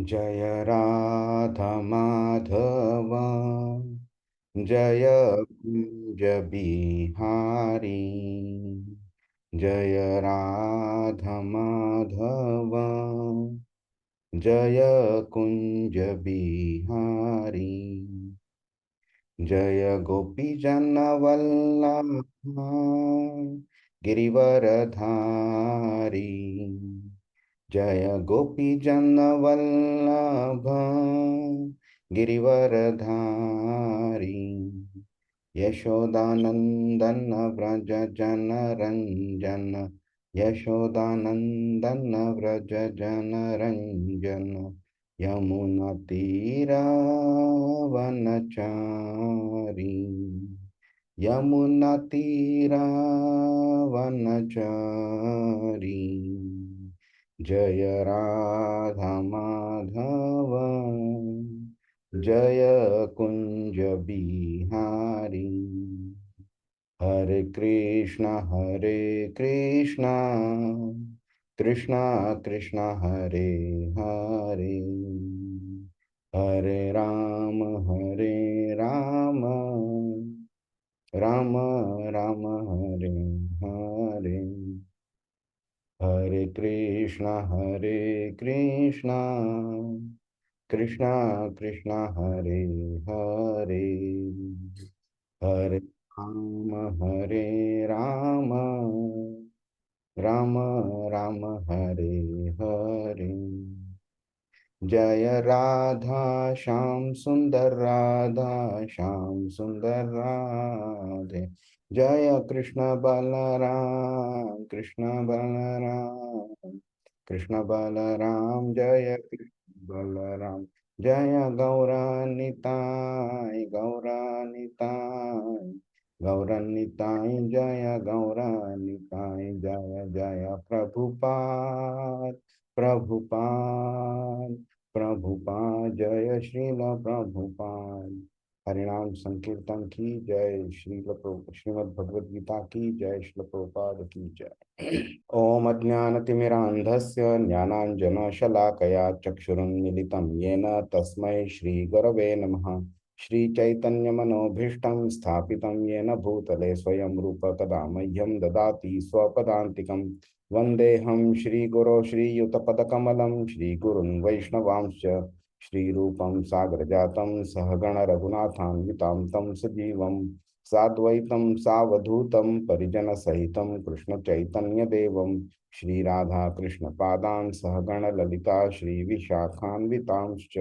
जय राधा माधव जय कुंज बिहारी। जय राधा माधव जय कुंज बिहारी। जय गोपी जन वल्लभ गिरिवरधारी। जय गोपी जन वल्लभ गिरिवरधारी। यशोदानंदन व्रज जन रंजन। यशोदानंदन व्रज जन रंजन। यमुना तीरावनचारी। यमुना तीरावनचारी। जय राधा माधव जय कुंज बिहारी। हरे कृष्णा कृष्णा कृष्णा हरे हरे। हरे राम राम राम हरे हरे। हरे कृष्णा कृष्णा कृष्णा हरे हरे। हरे राम राम राम हरे हरे। जय राधा श्याम सुंदर राधा श्याम सुंदर राधे। जय कृष्ण बलराम कृष्ण बलराम जय कृष्ण बलराम। जय गौरानिताय जय गौरानिताय। जय जय प्रभुपाद प्रभुपाद जय श्रील प्रभुपाद। हरिनाम संकीर्तन की जय। श्रीमद् भगवद गीता की जय। श्रील प्रभुपाद की जय। ओम अज्ञानतिमिरान्धस्य ज्ञानाञ्जनशलाकया चक्षुरुन्मीलितं येन तस्मै श्रीगुरवे नमः। श्रीचैतन्यमनोभीष्टं स्थापितं येन भूतले स्वयं रूप कदा मह्यं ददाति स्वपदान्तिकं। वन्देऽहं श्रीगुरो श्रीयुतपदकमलं श्रीगुरुन् वैष्णवांश्च। श्रीरूपं सागरजातं सहगण रघुनाथान्वितां तं सजीवं साद्वैतं सावधूतं परिजनसहितं कृष्णचैतन्यदेवं श्रीराधाकृष्णपादान् सहगण ललिता श्रीविशाखान्वितांश्च।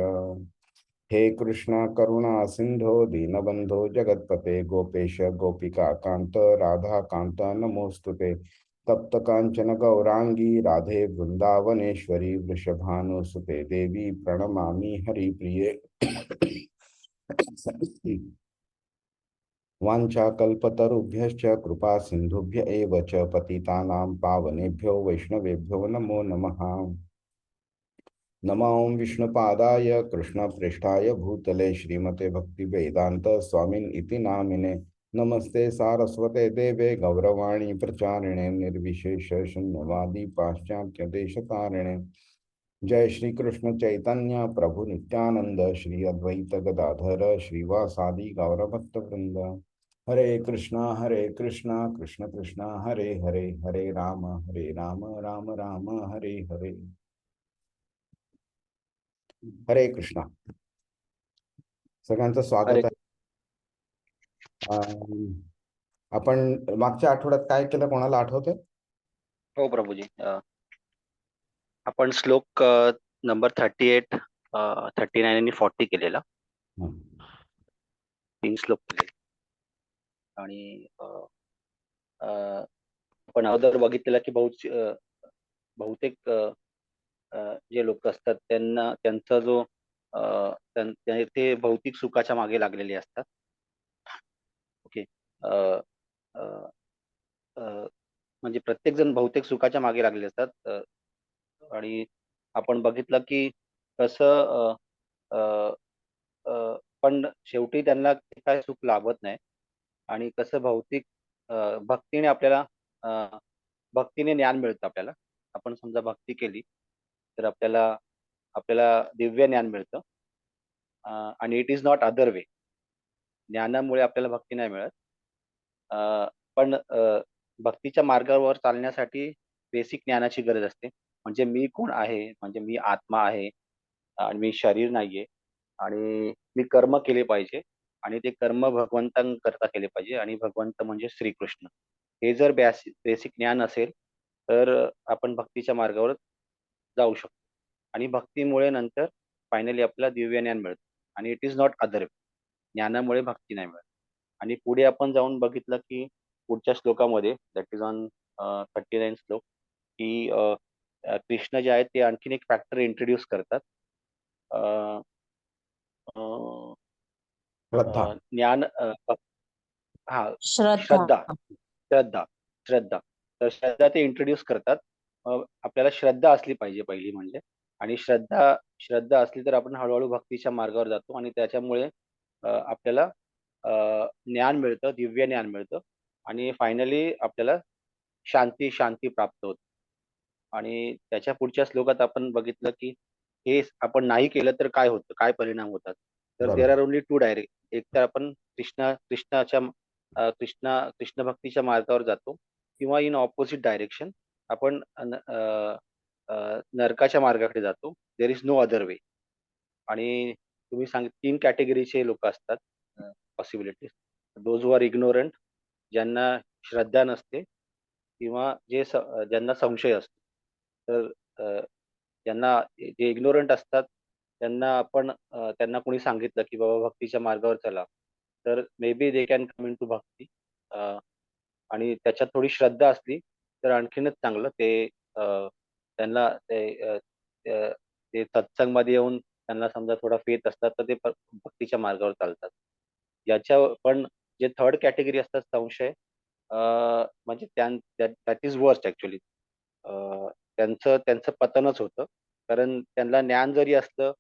हे कृष्ण करुणा सिंधो दीनबंधो जगत्पते गोपेश गोपिका कांत राधा कांत नमोस्तुते। तप्त कांचन गौरांगी राधे वृंदावनेश्वरी वृषभानुसुते देवी प्रणमामि हरिप्रिये। वाञ्छाकल्पतरुभ्यश्च कृपा सिन्धुभ्य एव च पतितानां पावनेभ्यो वैष्णवेभ्यो नमो नमः। नमो विष्णुपादाय कृष्णप्रेष्ठाय भूतले श्रीमते भक्तिवेदांत स्वामिन् इति नामिने। नमस्ते सारस्वते देवे गौरवाणी प्रचारिणे निर्विशेष शून्यवादी पाश्चात्य देशतारिणे। जय श्री कृष्ण चैतन्य प्रभु नित्यानंद श्री अद्वैत गदाधर श्रीवासादि गौरभक्त वृंद। हरे कृष्णा कृष्ण कृष्णा हरे हरे हरे राम राम राम हरे हरे। हरे कृष्णा। सगळ्यांचं अरे स्वागत आहे। आपण मागच्या आठवड्यात काय केलं कोणाला आठवते? हो प्रभूजी, आपण श्लोक नंबर 38, 39 आणि 40 केलेला. 3 श्लोक केले आणि आपण अगोदर बघितलेला की बहुतेक जे लोक असतात त्यांचा जो ते भौतिक सुखाच्या मागे लागलेले असतात. ओके. म्हणजे प्रत्येक जण भौतिक सुखाच्या मागे लागलेले असतात. आणि आपण बघितलं की कसं पण शेवटी त्यांना ते काय सुख लाभत नाही आणि कसं भौतिक भक्तीने आपल्याला भक्तीने ज्ञान मिळतं आपल्याला. आपण समजा भक्ती केली तर आपल्याला आपल्याला दिव्य ज्ञान मिळतं. आणि it is not other way. ज्ञानामुळे आपल्याला भक्ती नाही मिळत. पण भक्तीच्या मार्गावर चालण्यासाठी बेसिक ज्ञानाची गरज असते. म्हणजे मी कोण आहे? म्हणजे मी आत्मा आहे आणि मी शरीर नाहीये आणि मी कर्म केले पाहिजे आणि ते कर्म भगवंतांकरता केले पाहिजे आणि भगवंत म्हणजे श्रीकृष्ण. हे जर बेसिक ज्ञान असेल, तर आपण भक्तीच्या मार्गावर जाऊ शकतो आणि भक्तीमुळे नंतर फायनली आपल्याला दिव्य ज्ञान मिळतं आणि it is not other way. ज्ञानामुळे भक्ती नाही मिळत. आणि पुढे आपण जाऊन बघितलं की पुढच्या श्लोकामध्ये दॅट इज ऑन 39 श्लोक की कृष्ण जे आहेत ते आणखीन एक फॅक्टर इंट्रोड्यूस करतात. अ, अ, श्रद्धा. ज्ञान हा श्रद्धा. श्रद्धा श्रद्धा श्रद्धा. तर श्रद्धा ते इंट्रोड्यूस करतात. आपल्याला श्रद्धा असली पाहिजे पहिली म्हणजे. आणि श्रद्धा श्रद्धा असली तर आपण हळूहळू भक्तीच्या मार्गावर जातो आणि त्याच्यामुळे आपल्याला ज्ञान मिळतं, दिव्य ज्ञान मिळतं आणि फायनली आपल्याला शांती प्राप्त होते. आणि त्याच्या पुढच्या श्लोकात आपण बघितलं की हे आपण नाही केलं तर काय होतं, काय परिणाम होतात. तर देर आर बरोबर. Only to direct. एक तर आपण कृष्ण भक्तीच्या मार्गावर जातो किंवा इन ऑपोजिट डायरेक्शन आपण नरकाच्या मार्गाकडे जातो. There is no other way. आणि तुम्ही 3 कॅटेगरीचे लोक असतात, possibilities. Those who are ignorant, ज्यांना श्रद्धा नसते किंवा ज्यांना संशय असतो. तर ज्यांना जे इग्नोरंट असतात त्यांना आपण त्यांना कोणी सांगितलं की बाबा भक्तीच्या मार्गावर चला, तर maybe they can come in to भक्ती. आणि त्याच्यात थोडी श्रद्धा असली तर आणखीनच चांगलं. ते त्यांना ते सत्संगमध्ये येऊन त्यांना समजा थोडा फेथ असतात तर ते भक्तीच्या मार्गावर चालतात. याच्या पण जे थर्ड कॅटेगरी असतात संशय, म्हणजे दॅट इज वर्स्ट ऍक्च्युली. त्यांचं त्यांचं पतनच होतं. कारण त्यांना ज्ञान जरी असलं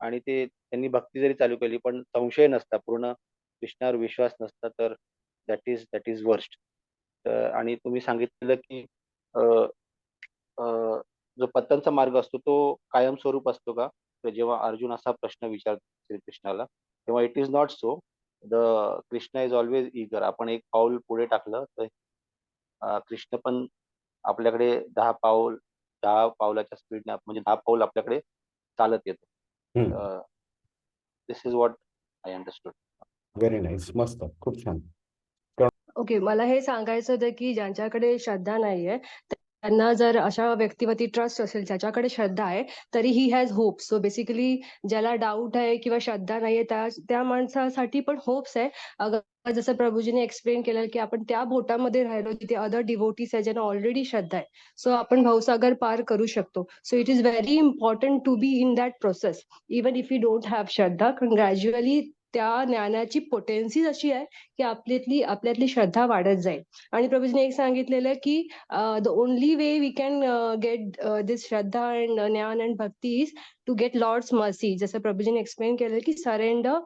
आणि त्यांनी भक्ती जरी चालू केली पण संशय नसता, पूर्ण कृष्णावर विश्वास नसता, तर दॅट इज वर्स्ट. आणि तुम्ही सांगितलेलं की अ, अ, जो पतनचा मार्ग असतो तो कायमस्वरूप असतो का? तर जेव्हा अर्जुन असा प्रश्न विचारतो श्रीकृष्णाला, तेव्हा it is not so. The Krishna is always eager. आपण एक पाऊल पुढे टाकलं तर कृष्ण पण आपल्याकडे 10 पावलाच्या स्पीडने म्हणजे 10 पाऊल आपल्याकडे चालत हम्म. येतो. This is what I understood. Very nice. मस्त. खूप छान. ओके, मला हे सांगायचं होतं की ज्यांच्याकडे श्रद्धा नाहीये त्यांना जर अशा व्यक्तीवरती ट्रस्ट असेल ज्याच्याकडे श्रद्धा आहे, तरी he has hope. So basically ज्याला डाऊट आहे किंवा श्रद्धा नाहीये त्या माणसासाठी पण होप्स आहे. अगं जसं प्रभूजीने एक्सप्लेन केलं की आपण त्या बोटामध्ये राहिलो जिथे अदर डिवोटीज आहे ज्यांना ऑलरेडी श्रद्धा आहे. सो आपण भवसागर पार करू शकतो. So it is very important to be in that process. Even if you don't have श्रद्धा, कारण ग्रॅज्युअली त्या ज्ञानाची पोटेन्सी अशी आहे की आपल्यातली श्रद्धा वाढत जाईल. आणि प्रभूजीने एक सांगितलेलं की the only way we can get this Shraddha and Jnana and Bhakti is to get Lord's mercy. जसं प्रभूजीने एक्सप्लेन केलं की surrender,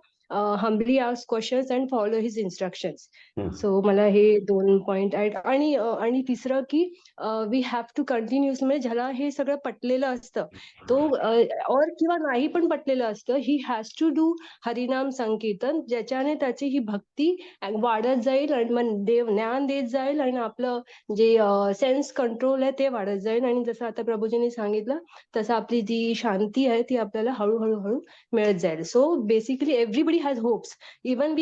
humbly ask questions and follow his instructions. हम्म. सो मला हे 2 पॉइंट आहेत. आणि तिसरं की वी हॅव टू कंटिन्युअसली, म्हणजे ज्याला हे सगळं पटलेलं असतं तो और किंवा नाही पण पटलेलं असतं, ही हॅज टू डू हरिनाम संकीर्तन, ज्याच्याने त्याची ही भक्ती वाढत जाईल आणि मग देव ज्ञान देत जाईल आणि आपलं जे सेन्स कंट्रोल आहे ते वाढत जाईल. आणि जसं आता प्रभूजींनी सांगितलं तसं आपली जी शांती आहे ती आपल्याला हळूहळू मिळत जाईल. So basically everybody has hopes. Even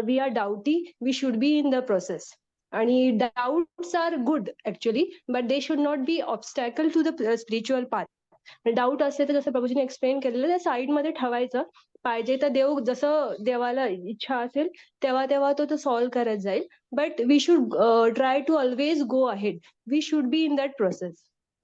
we are doubty, we should be in the process. आणि doubts are good actually, but they should not be obstacle to the spiritual path. Doubt असेल तर जसं प्रभूजीने एक्सप्लेन केलेलं त्या साईडमध्ये ठेवायचं. पाहिजे तर देव जसं देवाला इच्छा असेल तेव्हा तेव्हा तो सॉल्व्ह करत जाईल. But we should try to always go ahead. We should be in that process.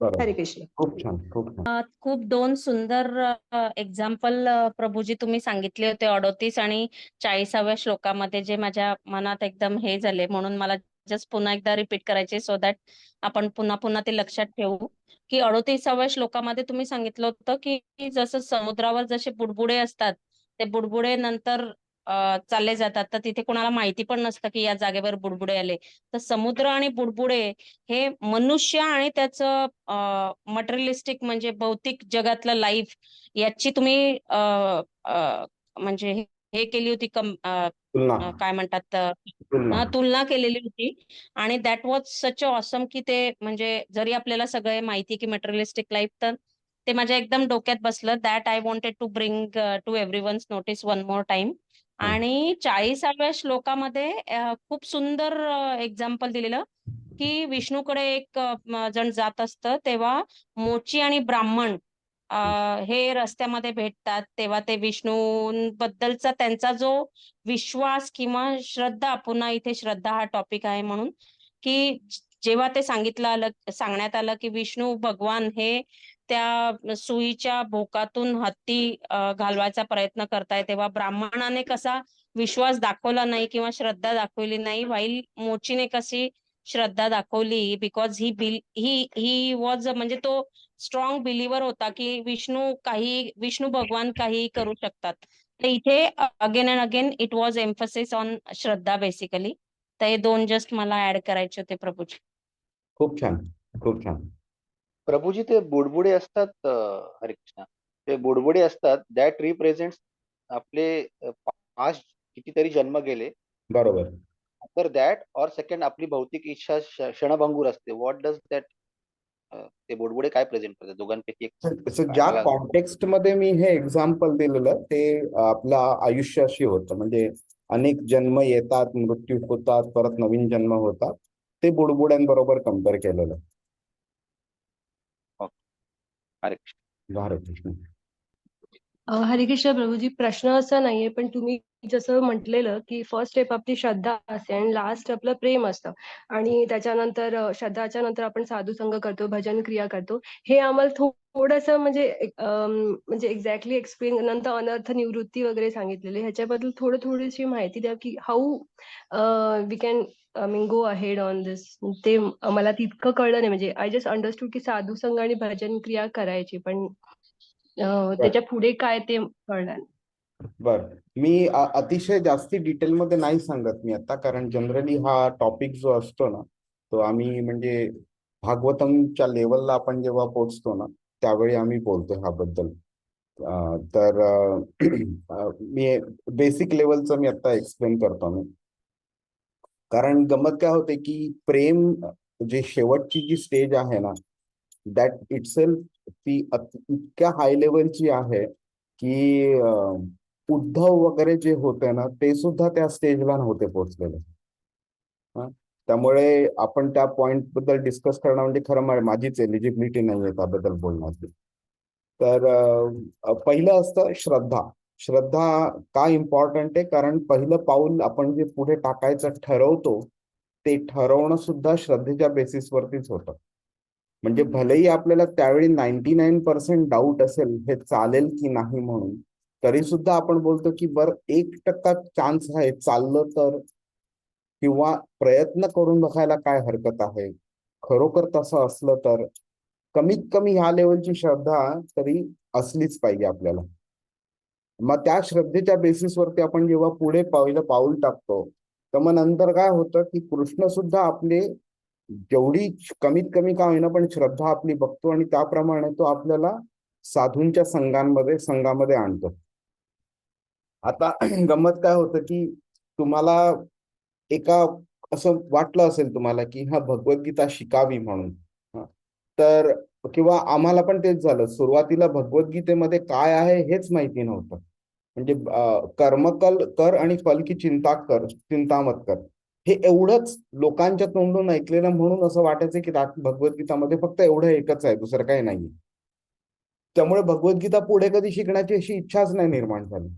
बरोबर. हरे कृष्ण. खूप छान. खूप छान. खूप 2 सुंदर एक्झाम्पल प्रभूजी तुम्ही सांगितले होते 38 आणि 40व्या श्लोकामध्ये, जे माझ्या मनात एकदम हे झाले, म्हणून मला जस्ट पुन्हा एकदा रिपीट करायचे सो दॅट आपण पुन्हा पुन्हा ते लक्षात ठेवू. की 38व्या श्लोकामध्ये तुम्ही सांगितलं होतं की जसं समुद्रावर जसे बुडबुडे असतात, ते बुडबुडे नंतर चालले जातात, तर तिथे कोणाला माहिती पण नसतं की या जागेवर बुडबुडे आले. तर समुद्र आणि बुडबुडे हे मनुष्य आणि त्याचं मटेरियलिस्टिक म्हणजे भौतिक जगातलं लाईफ याची तुम्ही म्हणजे हे केली होती तुलना काय म्हणतात तुलना तुलना केलेली होती. आणि that was such a awesome की ते म्हणजे जरी आपल्याला सगळे माहिती की मटेरियलिस्टिक लाईफ, तर ते माझ्या एकदम डोक्यात बसलं. That I wanted to bring to everyone's notice one more time. हा. आणि 40व्या श्लोकामध्ये खूप सुंदर एक्झाम्पल दिलेलं की विष्णूकडे एक जण जात असतं, तेव्हा मोची आणि ब्राह्मण हे रस्त्यामध्ये भेटतात. तेव्हा ते विष्णूबद्दलचा त्यांचा जो विश्वास किंवा श्रद्धा, पुन्हा इथे श्रद्धा हा टॉपिक आहे म्हणून, की जेव्हा ते सांगण्यात आलं की विष्णू भगवान हे त्या सुईच्या भोकातून हत्ती घालवायचा प्रयत्न करताय, तेव्हा ब्राह्मणाने कसा विश्वास दाखवला नाही किंवा श्रद्धा दाखवली नाही, व्हाईल मोचीने कशी श्रद्धा दाखवली, बिकॉज ही वॉज म्हणजे तो स्ट्रॉंग बिलीव्हर होता की विष्णू भगवान काही करू शकतात. तर इथे again and again it was emphasis on Shraddha basically. तर हे 2 जस्ट मला ऍड करायचे होते प्रभूजी. खूप छान, खूप छान. प्रभूजी ते बुडबुडे असतात, हरे कृष्णा, ते बुडबुडे असतात दॅट रिप्रेझेंट्स आपले पास्ट कितीतरी जन्म गेले. बरोबर. तर दॅट और सेकंड आपली भौतिक इच्छा क्षणभंगूर असते. व्हॉट डज दॅट ते बुडबुडे काय प्रेझेंट करतात दोघांपैकी एक ज्या मला कॉन्टेक्स्ट मध्ये मी हे एक्झाम्पल दिलेलं ते आपलं आयुष्याशी होतं. म्हणजे अनेक जन्म येतात, मृत्यू होतात, परत नवीन जन्म होतात, ते बुडबुड्यांबरोबर कम्पेअर केलेलं. हरे कृष्ण. हरे कृष्ण. हरे कृष्ण प्रभूजी, प्रश्न असा नाहीये, पण तुम्ही जसं म्हटलेलं की फर्स्ट स्टेप आपली श्रद्धा असते आणि लास्ट आपलं प्रेम असतं. आणि त्याच्यानंतर श्रद्धाच्या नंतर आपण साधुसंग करतो, भजन क्रिया करतो. हे आम्हाला थोडंसं म्हणजे म्हणजे एक्झॅक्टली एक्सप्लेन, नंतर अनर्थ निवृत्ती वगैरे सांगितलेले, ह्याच्याबद्दल थोडीशी माहिती द्या की how we can go ahead on this. ते मला तितकं कळलं नाही. म्हणजे आय जस्ट अंडरस्टूड की साधुसंग आणि भजन क्रिया करायची, पण त्याच्या पुढे काय ते कळलं नाही. बर, मी अतिशय जास्ती डिटेलमध्ये नाही सांगत मी आता, कारण जनरली हा टॉपिक जो असतो ना, तो आम्ही म्हणजे भागवतमच्या लेवलला आपण जेव्हा पोहोचतो ना, त्यावेळी आम्ही बोलतो ह्याबद्दल. तर मी बेसिक लेवलचं मी आता एक्सप्लेन करतो मी. कारण गमत काय होते की प्रेम जे शेवटची जी स्टेज आहे ना, दॅट इटसेल्फ ती इतक्या हाय लेवलची आहे की उद्धव वगैरे जे होते ना, ते सुद्धा त्या स्टेजला नव्हते पोहोचलेले. त्यामुळे आपण त्या पॉइंट बद्दल डिस्कस करणं म्हणजे खरं माझीच एलिजिबिलिटी नाही आहे त्याबद्दल बोलण्याची. तर पहिलं असतं श्रद्धा. श्रद्धा का इम्पॉर्टंट आहे? कारण पहिलं पाऊल आपण जे पुढे टाकायचं ठरवतो, ते ठरवणं सुद्धा श्रद्धेच्या बेसिसवरतीच होतं. म्हणजे भलेही आपल्याला त्यावेळी 99% डाऊट असेल हे चालेल की नाही म्हणून, तरी सुद्धा आपण बोलतो की बरं 1% चान्स आहे, चाललं तर, किंवा प्रयत्न करून बघायला काय हरकत आहे, खरोखर तसं असलं तर, कमीत कमी ह्या लेवलची श्रद्धा तरी असलीच पाहिजे आपल्याला. मग त्या श्रद्धेच्या बेसिसवरती आपण जेव्हा पुढे पहिलं पाऊल टाकतो, तर मग नंतर काय होतं की कृष्ण सुद्धा आपले जेवढी कमीत कमी का होईना पण श्रद्धा आपली बघतो आणि त्याप्रमाणे तो आपल्याला साधूंच्या संघामध्ये आणतो. आता गंमत काय होतं की तुम्हाला एका असं वाटलं असेल तुम्हाला की हा भगवद्गीता शिकावी म्हणून, तर किंवा आम्हाला पण तेच झालं. सुरुवातीला भगवद्गीतेमध्ये काय आहे हेच माहिती नव्हतं. म्हणजे कर्म कर आणि फल की चिंता मत कर, हे एवढंच लोकांच्या तोंडून ऐकलेलं, म्हणून असं वाटायचं की भगवद्गीतामध्ये फक्त एवढं एकच आहे, दुसरं काही नाही. त्यामुळे भगवद्गीता पुढे कधी शिकण्याची अशी इच्छाच नाही निर्माण झाली.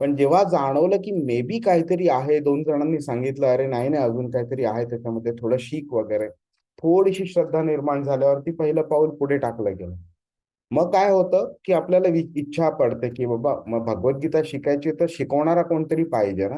पण जेव्हा जाणवलं की मे बी काहीतरी आहे, 2 जणांनी सांगितलं अरे नाही नाही अजून काहीतरी आहे त्याच्यामध्ये, थोडं शिक वगैरे, थोडीशी श्रद्धा निर्माण झाल्यावरती पहिलं पाऊल पुढे टाकलं गेलं. मग काय होतं की आपल्याला इच्छा पडते की बाबा मग भगवद्गीता शिकायची तर शिकवणारा कोणतरी पाहिजे ना.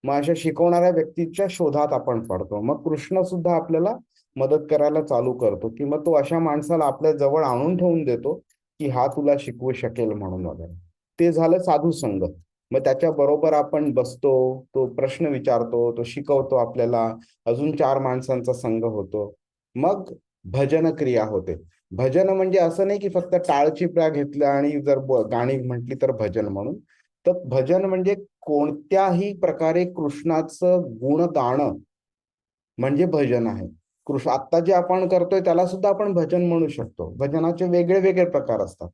मग अशा शिकवणाऱ्या व्यक्तीच्या शोधात आपण पडतो. मग कृष्ण सुद्धा आपल्याला मदत करायला चालू करतो की मग तो अशा माणसाला आपल्या जवळ आणून ठेवून देतो की हा तुला शिकवू शकेल म्हणून वगैरे. ते झालं साधू संघ. मग त्याच्या बरोबर आपण बसतो, तो प्रश्न विचारतो, तो शिकवतो आपल्याला, अजून 4 माणसांचा संघ होतो. मग भजन क्रिया होते. भजन म्हणजे असं नाही की फक्त टाळचिपळ्या घेतल्या आणि जर गाणी म्हटली तर भजन म्हणून. तर भजन म्हणजे कोणत्याही प्रकारे कृष्णाचं गुण गाणं म्हणजे भजन आहे. कृष्ण आत्ता जे आपण करतोय त्याला सुद्धा आपण भजन म्हणू शकतो. भजनाचे वेगळे वेगळे प्रकार असतात.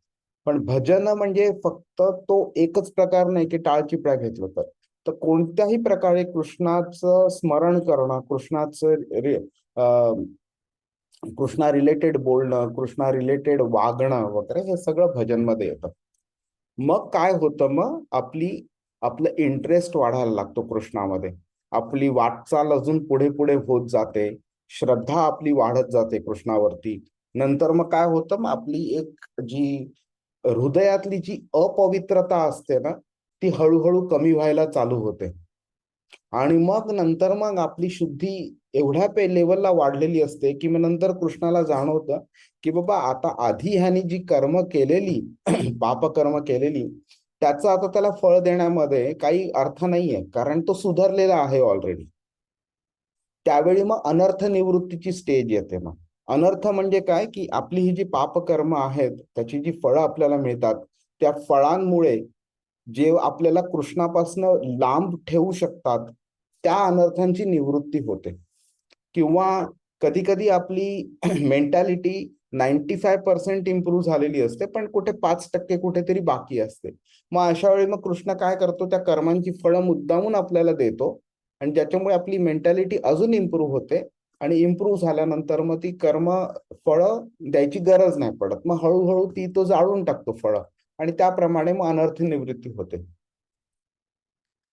पण भजन म्हणजे फक्त तो एकच प्रकार नाही की टाळचिपळ्या घेतलं तर. तर कोणत्याही प्रकारे कृष्णाचं स्मरण करणं, कृष्णा रिलेटेड बोलणं, कृष्णा रिलेटेड वागणं वगैरे हे सगळं भजनमध्ये येतं. मग काय होतं, मग आपलं इंटरेस्ट वाढायला लागतो कृष्णामध्ये. आपली वाटचाल अजून पुढे पुढे होत जाते. श्रद्धा आपली वाढत जाते कृष्णावरती. नंतर मग काय होतं, मग आपली एक जी हृदयातली जी अपवित्रता असते ना, ती हळूहळू कमी व्हायला चालू होते. आणि मग नंतर मग आपली शुद्धी एवढ्या लेवलला वाढलेली असते की मग नंतर कृष्णाला जाणवतं की बाबा आता आधी ह्यानी जी कर्म केलेली पापकर्म केलेली त्याचं आता त्याला फळ देण्यामध्ये काही अर्थ नाहीये, कारण तो सुधारलेला आहे ऑलरेडी. त्यावेळी मग अनर्थ निवृत्तीची स्टेज येते. मग अनर्थ म्हणजे काय, की आपली ही जी पापकर्म आहेत त्याची जी फळं आपल्याला मिळतात, त्या फळांमुळे जे आपल्याला कृष्णापासनं लांब ठेवू शकतात त्या अनर्थांची निवृत्ती होते. किंवा कधी कधी आपली मेंटॅलिटी 95% इम्प्रूव्ह झालेली असते, पण कुठे 5% कुठेतरी बाकी असते. मग अशा वेळी मग कृष्ण काय करतो, त्या कर्मांची फळं मुद्दामून आपल्याला देतो आणि ज्याच्यामुळे आपली मेंटॅलिटी अजून इम्प्रूव्ह होते. आणि इम्प्रूव्ह झाल्यानंतर मग ती कर्म फळं द्यायची गरज नाही पडत. मग हळूहळू ती तो जाळून टाकतो फळं आणि त्याप्रमाणे मग अनर्थ निवृत्ती होते.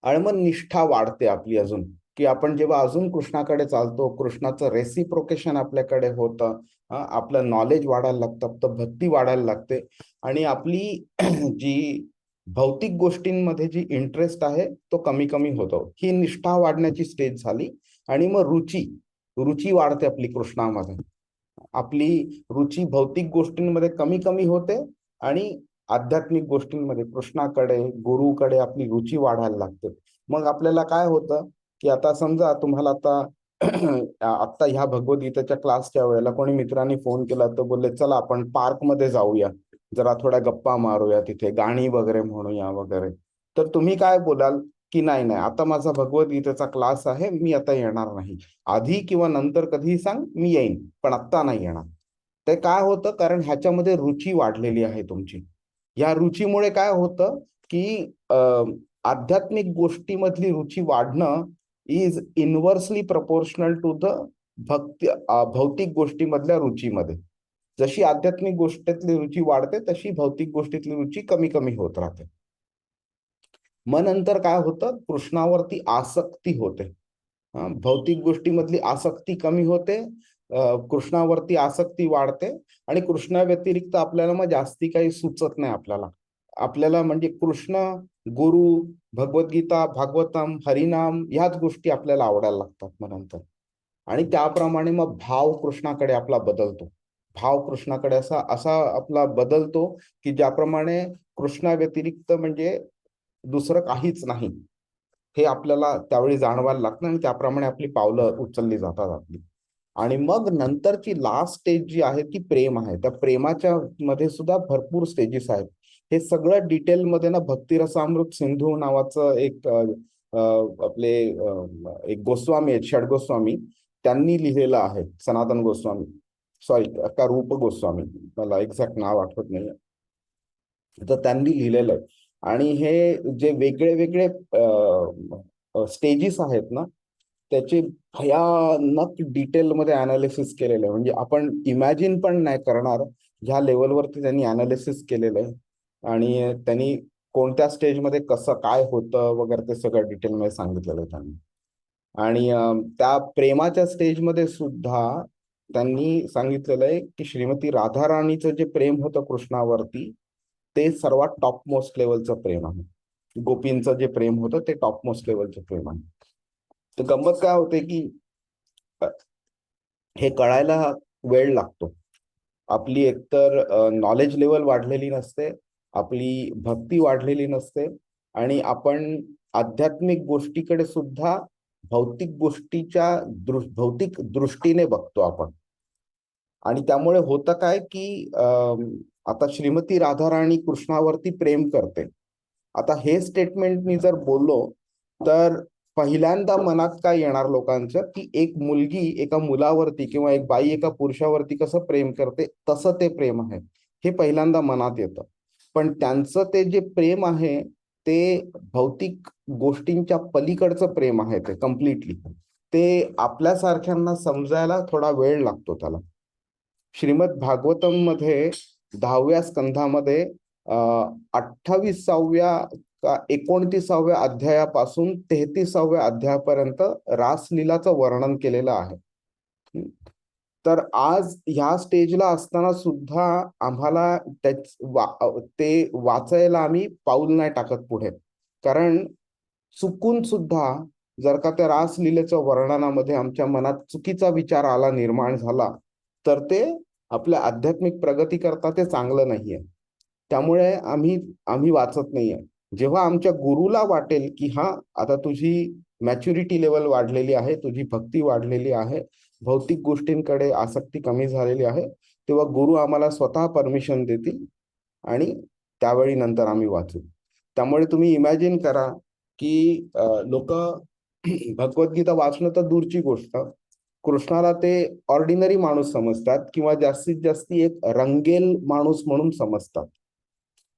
आणि मग निष्ठा वाढते आपली अजून, की आपण जेव्हा अजून कृष्णाकडे चालतो, कृष्णाचं रेसिप्रोकेशन आपल्याकडे होतं, आपलं नॉलेज वाढायला लागतं, आपलं भक्ती वाढायला लागते आणि आपली जी भौतिक गोष्टींमध्ये जी इंटरेस्ट आहे तो कमी कमी होतो. ही निष्ठा वाढण्याची स्टेज झाली. आणि मग रुची वाढते आपली कृष्णामध्ये. आपली रुची भौतिक गोष्टींमध्ये कमी कमी होते आणि आध्यात्मिक गोष्टींमध्ये कृष्णाकडे, गुरुकडे आपली रुची वाढायला लागते. मग आपल्याला काय होतं, की आता समजा तुम्हाला आता आता ह्या भगवद्गीतेच्या क्लासच्या वेळेला कोणी मित्रांनी फोन केला तर बोलले चला आपण पार्क मध्ये जाऊया, जरा थोड्या गप्पा मारूया, तिथे गाणी वगैरे म्हणूया वगैरे. तर तुम्ही काय बोलाल, की नाही नाही आता माझा भगवद्गीतेचा क्लास आहे, मी आता येणार नाही. आधी किंवा नंतर कधीही सांग, मी येईन, पण आत्ता नाही येणार. ते काय होतं, कारण ह्याच्यामध्ये रुची वाढलेली आहे तुमची. या रुचीमुळे काय होतं, की आध्यात्मिक गोष्टीमधली रुची वाढणं is inversely proportional to the भौतिक गोष्टीमधल्या रुचीमध्ये. जशी आध्यात्मिक गोष्टीतली रुची वाढते तशी भौतिक गोष्टीतली रुची कमी कमी होत राहते. मग नंतर काय होतं, कृष्णावरती आसक्ती होते. भौतिक गोष्टीमधली आसक्ती कमी होते, कृष्णावरती आसक्ती वाढते आणि कृष्णा व्यतिरिक्त आपल्याला मग जास्ती काही सुचत नाही. आपल्याला म्हणजे कृष्ण, गुरु, भगवद्गीता, भागवतम, हरिनाम ह्याच गोष्टी आपल्याला आवडायला लागतात मग नंतर. आणि त्याप्रमाणे मग भाव कृष्णाकडे आपला बदलतो. भाव कृष्णाकडे असा असा आपला बदलतो की ज्याप्रमाणे कृष्णा व्यतिरिक्त म्हणजे दुसरं काहीच नाही हे आपल्याला त्यावेळी जाणवायला लागतं आणि त्याप्रमाणे आपली पावलं उचलली जातात आपली. आणि मग नंतरची लास्ट स्टेज जी आहे ती प्रेम आहे. त्या प्रेमाच्या मध्ये सुद्धा भरपूर स्टेजेस आहेत. हे सगळं डिटेलमध्ये ना भक्तिरसामृत सिंधू नावाचं एक आपले एक गोस्वामी आहेत, षडगोस्वामी, त्यांनी लिहिलेलं आहे. सनातन गोस्वामी, सॉरी का रूप गोस्वामी, मला एक्झॅक्ट नाव आठवत नाही, तर त्यांनी लिहिलेलं आहे. आणि हे जे वेगळे वेगळे स्टेजेस आहेत ना, त्याचे भयानक डिटेलमध्ये अनालिसिस केलेलं आहे. म्हणजे आपण इमॅजिन पण नाही करणार ह्या लेवलवरती त्यांनी अनालिसिस केलेलं आहे. आणि त्यांनी कोणत्या स्टेजमध्ये कसं काय होतं वगैरे ते सगळं डिटेलमध्ये सांगितलेलं आहे त्यांनी. आणि त्या प्रेमाच्या स्टेजमध्ये सुद्धा त्यांनी सांगितलेलं आहे की श्रीमती राधाराणीचं जे प्रेम होतं कृष्णावरती ते सर्वात टॉप मोस्ट लेवलचं प्रेम आहे. गोपींचं जे प्रेम होतं ते टॉप मोस्ट लेवलचं प्रेम आहे. तर गंमत काय होते की हे कळायला वेळ लागतो. आपली एकतर नॉलेज लेवल वाढलेली नसते, आपली भक्ती वाढलेली नसते आणि आपण आध्यात्मिक गोष्टीकडे सुद्धा भौतिक दृष्टीने बघतो आपण. आणि त्यामुळे होतं काय की आता श्रीमती राधाराणी कृष्णावरती प्रेम करते. आता हे स्टेटमेंट मी जर बोललो तर पहिल्यांदा मनात काय येणार लोकांचं की एक मुलगी एका मुलावरती किंवा एक बाई एका पुरुषावरती कसं प्रेम करते तसं ते प्रेम आहे, हे पहिल्यांदा मनात येतं. पण त्यांचं ते जे प्रेम आहे ते भौतिक गोष्टींच्या पलीकडचं प्रेम आहे, ते कम्प्लिटली. ते आपल्यासारख्यांना समजायला थोडा वेळ लागतो त्याला. श्रीमद भागवतम मध्ये 10व्या स्कंधामध्ये 28व्या का 29व्या अध्यायापासून 33व्या अध्यायापर्यंत रासलीलाचं वर्णन केलेलं आहे. तर आज ह्या स्टेजला असताना सुद्धा आम्हाला ते वाचायला आम्ही पाऊल नाही टाकत पुढे, कारण चुकून सुद्धा जर का त्या रासलीलेच्या वर्णनामध्ये आमच्या मनात चुकीचा विचार आला, निर्माण झाला, तर ते आपल्या आध्यात्मिक प्रगती करता ते चांगलं नाहीये. त्यामुळे आम्ही वाचत नाहीये. जेव्हा आमच्या गुरुला वाटेल की हा आता तुझी मॅच्युरिटी लेवल वाढलेली आहे, तुझी भक्ती वाढलेली आहे, भौतिक गोष्टींकडे आसक्ती कमी झालेली आहे, तेव्हा गुरु आम्हाला स्वतः परमिशन देतील आणि त्यावेळी नंतर आम्ही वाचू. त्यामुळे तुम्ही इमॅजिन करा की लोक भगवद्गीता वाचणं तर दूरची गोष्ट, कृष्णाला ते ऑर्डिनरी माणूस समजतात किंवा जास्तीत जास्त एक रंगेल माणूस म्हणून समजतात.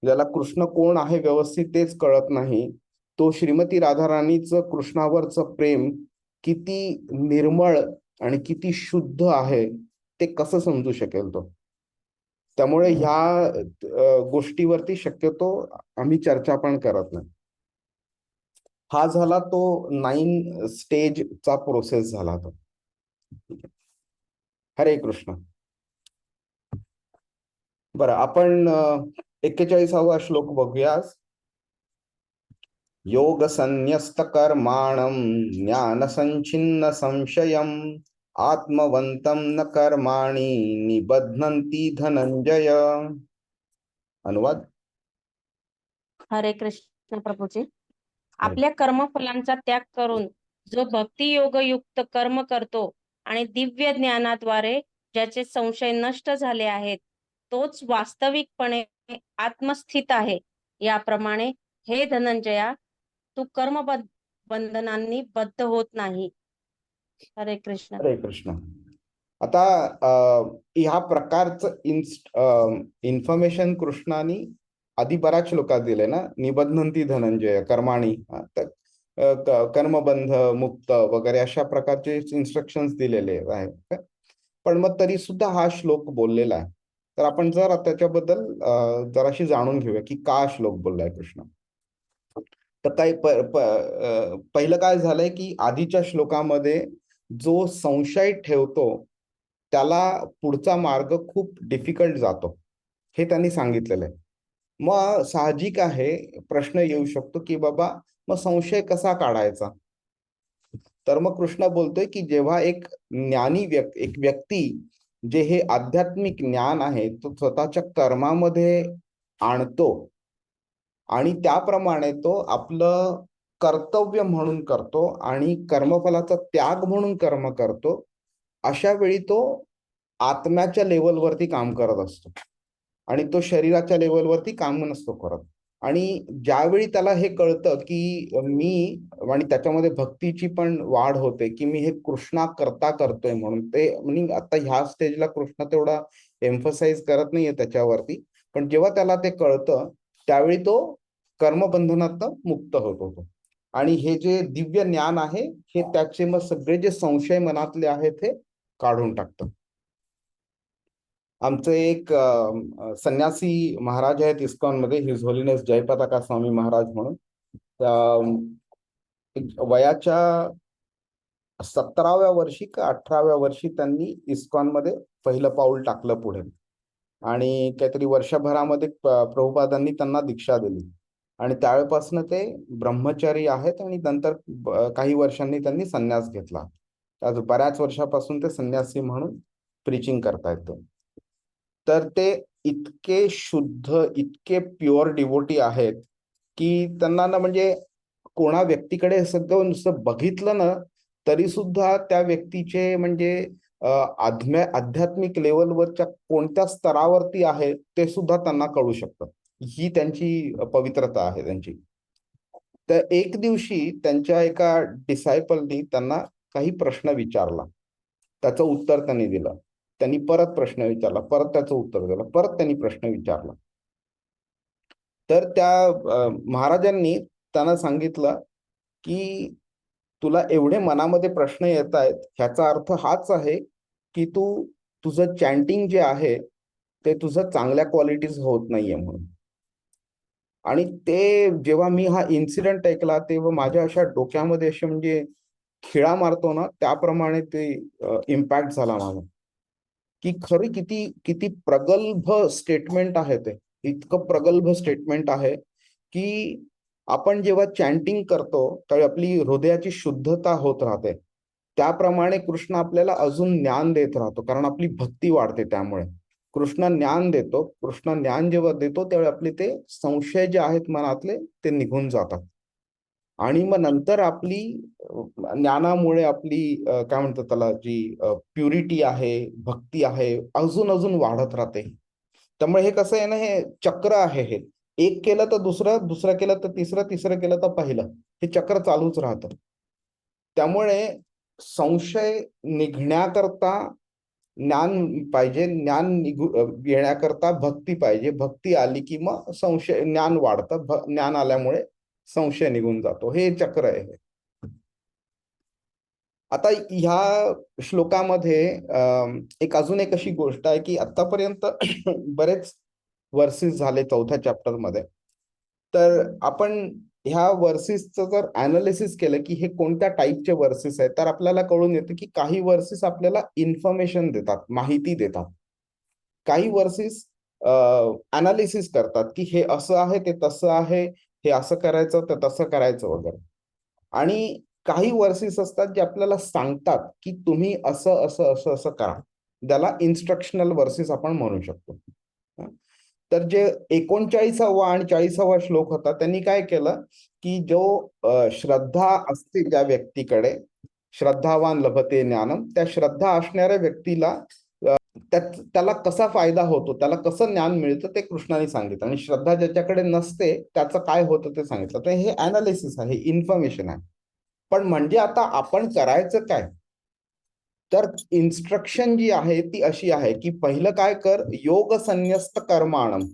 ज्याला कृष्ण कोण आहे व्यवस्थित तेच कळत नाही, तो श्रीमती राधाराणीचं कृष्णावरचं प्रेम किती निर्मळ आणि किती शुद्ध आहे ते कसं समजू शकेल तो. त्यामुळे ह्या गोष्टीवरती शक्यतो आम्ही चर्चा पण करत नाही. हा झाला तो 9 स्टेजचा प्रोसेस झाला तो. हरे कृष्ण. बरं, आपण 41वा श्लोक बघूया. योग संन्यस्त कर्माणं ज्ञान संचिन्न संशयम आत्मवंतम न कर्माणि निबध्नन्ति धनंजय. अनुवाद. हरे कृष्ण प्रभूजी. आपल्या कर्मफलांचा त्याग करून जो भक्ती योग युक्त कर्म करतो आणि दिव्य ज्ञानाद्वारे ज्याचे संशय नष्ट झाले आहेत, तोच वास्तविकपणे आत्मस्थित आहे. याप्रमाणे हे धनंजया, तू कर्म बंधनांनी बद्ध होत नाही. हरे कृष्ण. हरे कृष्ण. आता ह्या प्रकारचं इन्फॉर्मेशन कृष्णाने आधी बऱ्याच लोकांना दिले ना, निबध्नन्ति धनंजय कर्माणी, कर्मबंध मुक्त वगैरे अशा प्रकारचे इन्स्ट्रक्शन्स दिलेले आहेत. पण मग तरी सुद्धा हा श्लोक बोललेला आहे. तर आपण जर त्याच्याबद्दल जराशी जाणून घेऊया की का श्लोक बोललाय कृष्ण. तर काय पहिलं काय झालंय की आधीच्या श्लोकामध्ये जो संशय ठेवतो त्याला पुढचा मार्ग खूप डिफिकल्ट जातो, हे त्यांनी सांगितलेलं आहे. मग साहजिक आहे प्रश्न येऊ शकतो की बाबा मग संशय कसा काढायचा. तर मग कृष्ण बोलतोय की जेव्हा एक ज्ञानी एक व्यक्ती जे हे आध्यात्मिक ज्ञान आहे तो स्वतःच्या कर्मामध्ये आणतो आणि त्याप्रमाणे तो आपलं कर्तव्य म्हणून करतो आणि कर्मफलाचा त्याग म्हणून कर्म करतो, अशा वेळी तो आत्म्याच्या लेवलवरती काम करत असतो आणि तो शरीराच्या लेवलवरती काम नसतो करत. आणि ज्यावेळी त्याला हे कळतं की मी, आणि त्याच्यामध्ये भक्तीची पण वाढ होते की मी हे कृष्णा करता करतोय म्हणून, ते म्हणजे आता ह्या स्टेजला कृष्ण तेवढा एम्फसाइज करत नाहीये त्याच्यावरती, पण जेव्हा त्याला ते कळतं त्यावेळी तो कर्मबंधनात मुक्त होतो. आणि हे जे दिव्य ज्ञान आहे हे त्याचे मग सगळे जे संशय मनातले आहेत हे काढून टाकतं. आमचे एक संन्यासी महाराज आहेत इस्कॉन मध्ये, हिज होलीनेस जयपताका स्वामी महाराज म्हणून. वयाच्या 17व्या वर्षी का 18व्या वर्षी त्यांनी इस्कॉन मध्ये पहिलं पाऊल टाकलं पुढे, आणि काहीतरी वर्षभरामध्ये प्रभुपादांनी त्यांना दीक्षा दिली आणि त्यावेळेपासून ते ब्रह्मचारी आहेत आणि नंतर काही वर्षांनी त्यांनी संन्यास घेतला. आज बऱ्याच वर्षापासून ते संन्यासी म्हणून प्रीचिंग करतायत. तर ते इतके शुद्ध, इतके प्युअर डिवोटी आहेत की त्यांना ना म्हणजे कोणा व्यक्तीकडे सगळं नुसतं बघितलं ना तरी सुद्धा त्या व्यक्तीचे म्हणजे आध्यात्मिक लेवलवरच्या कोणत्या स्तरावरती आहे ते सुद्धा त्यांना कळू शकतं. ही त्यांची पवित्रता आहे त्यांची. तर एक दिवशी त्यांच्या एका डिसायपलनी त्यांना काही प्रश्न विचारला, त्याचं उत्तर त्यांनी दिलं. त्यांनी परत प्रश्न विचारला, परत त्याचं उत्तर दिलं, परत त्यांनी प्रश्न विचारला. तर त्या महाराजांनी त्यांना सांगितलं की तुला एवढे मनामध्ये प्रश्न येत आहेत ह्याचा अर्थ हाच आहे की तुझं चॅन्टिंग जे आहे ते तुझं चांगल्या क्वालिटीज होत नाहीये म्हणून. आणि ते जेव्हा मी हा इन्सिडेंट ऐकला तेव्हा माझ्या अशा डोक्यामध्ये असे म्हणजे खिळा मारतो ना त्याप्रमाणे ते इम्पॅक्ट झाला माझा, की खरी किती किती प्रगल्भ स्टेटमेंट आहे ते. इतकं प्रगल्भ स्टेटमेंट आहे की आपण जेव्हा चॅन्टिंग करतो तेव्हा आपली हृदयाची शुद्धता होत राहते. त्याप्रमाणे कृष्ण आपल्याला अजून ज्ञान देत राहतो, कारण आपली भक्ती वाढते. त्यामुळे कृष्ण ज्ञान देतो. कृष्ण ज्ञान जेव्हा देतो त्यावेळी आपले ते संशय जे आहेत मनातले ते निघून जातात. आणि मग नंतर आपली ज्ञानामुळे आपली काय म्हणतात त्याला जी प्युरिटी आहे, भक्ती आहे, अजून अजून वाढत राहते. त्यामुळे हे कसं आहे ना, हे चक्र आहे. हे एक केलं तर दुसरं, दुसरं केलं तर तिसरं, तिसरं केलं तर पहिलं, हे चक्र चालूच राहतं. त्यामुळे संशय निघण्याकरता ज्ञान पाहिजे, ज्ञान येण्याकरता भक्ती पाहिजे. भक्ती आली की मग संशय ज्ञान वाढतं, ज्ञान आल्यामुळे संशय निघून जातो. हे चक्र आहे. आता ह्या श्लोकामध्ये एक अजून एक अशी गोष्ट आहे की आतापर्यंत बरेच वर्सेस झाले 4थ्या चॅप्टर मध्ये. तर आपण ह्या वर्सेसचं जर अनालिसिस केलं की हे कोणत्या टाईपचे वर्सेस आहेत तर आपल्याला कळून येतं की काही वर्सेस आपल्याला इन्फॉर्मेशन देतात, माहिती देतात. काही वर्सेस अनालिसिस करतात की हे असं आहे, ते तसं आहे, हे असं करायचं तर तसं करायचं वगैरे. आणि काही वर्सेस असतात जे आपल्याला सांगतात की तुम्ही असं असं असं असं करा. त्याला इन्स्ट्रक्शनल वर्सेस आपण म्हणू शकतो. तर जे 39वा आणि 40वा श्लोक होता त्यांनी काय केलं की जो श्रद्धा असते ज्या व्यक्तीकडे, श्रद्धावान लभते ज्ञानम, त्या श्रद्धा असणाऱ्या व्यक्तीला त्याला कसा फायदा होतो, त्याला कसं ज्ञान मिळतं ते कृष्णाने सांगितलं. आणि श्रद्धा ज्याच्याकडे नसते त्याचं काय होतं ते सांगितलं. तर हे अनालिसिस आहे, इन्फॉर्मेशन आहे. पण म्हणजे आता आपण करायचं काय, तर इन्स्ट्रक्शन जी आहे ती अशी आहे की पहिलं काय कर, योग संन्यस्त कर्माणम.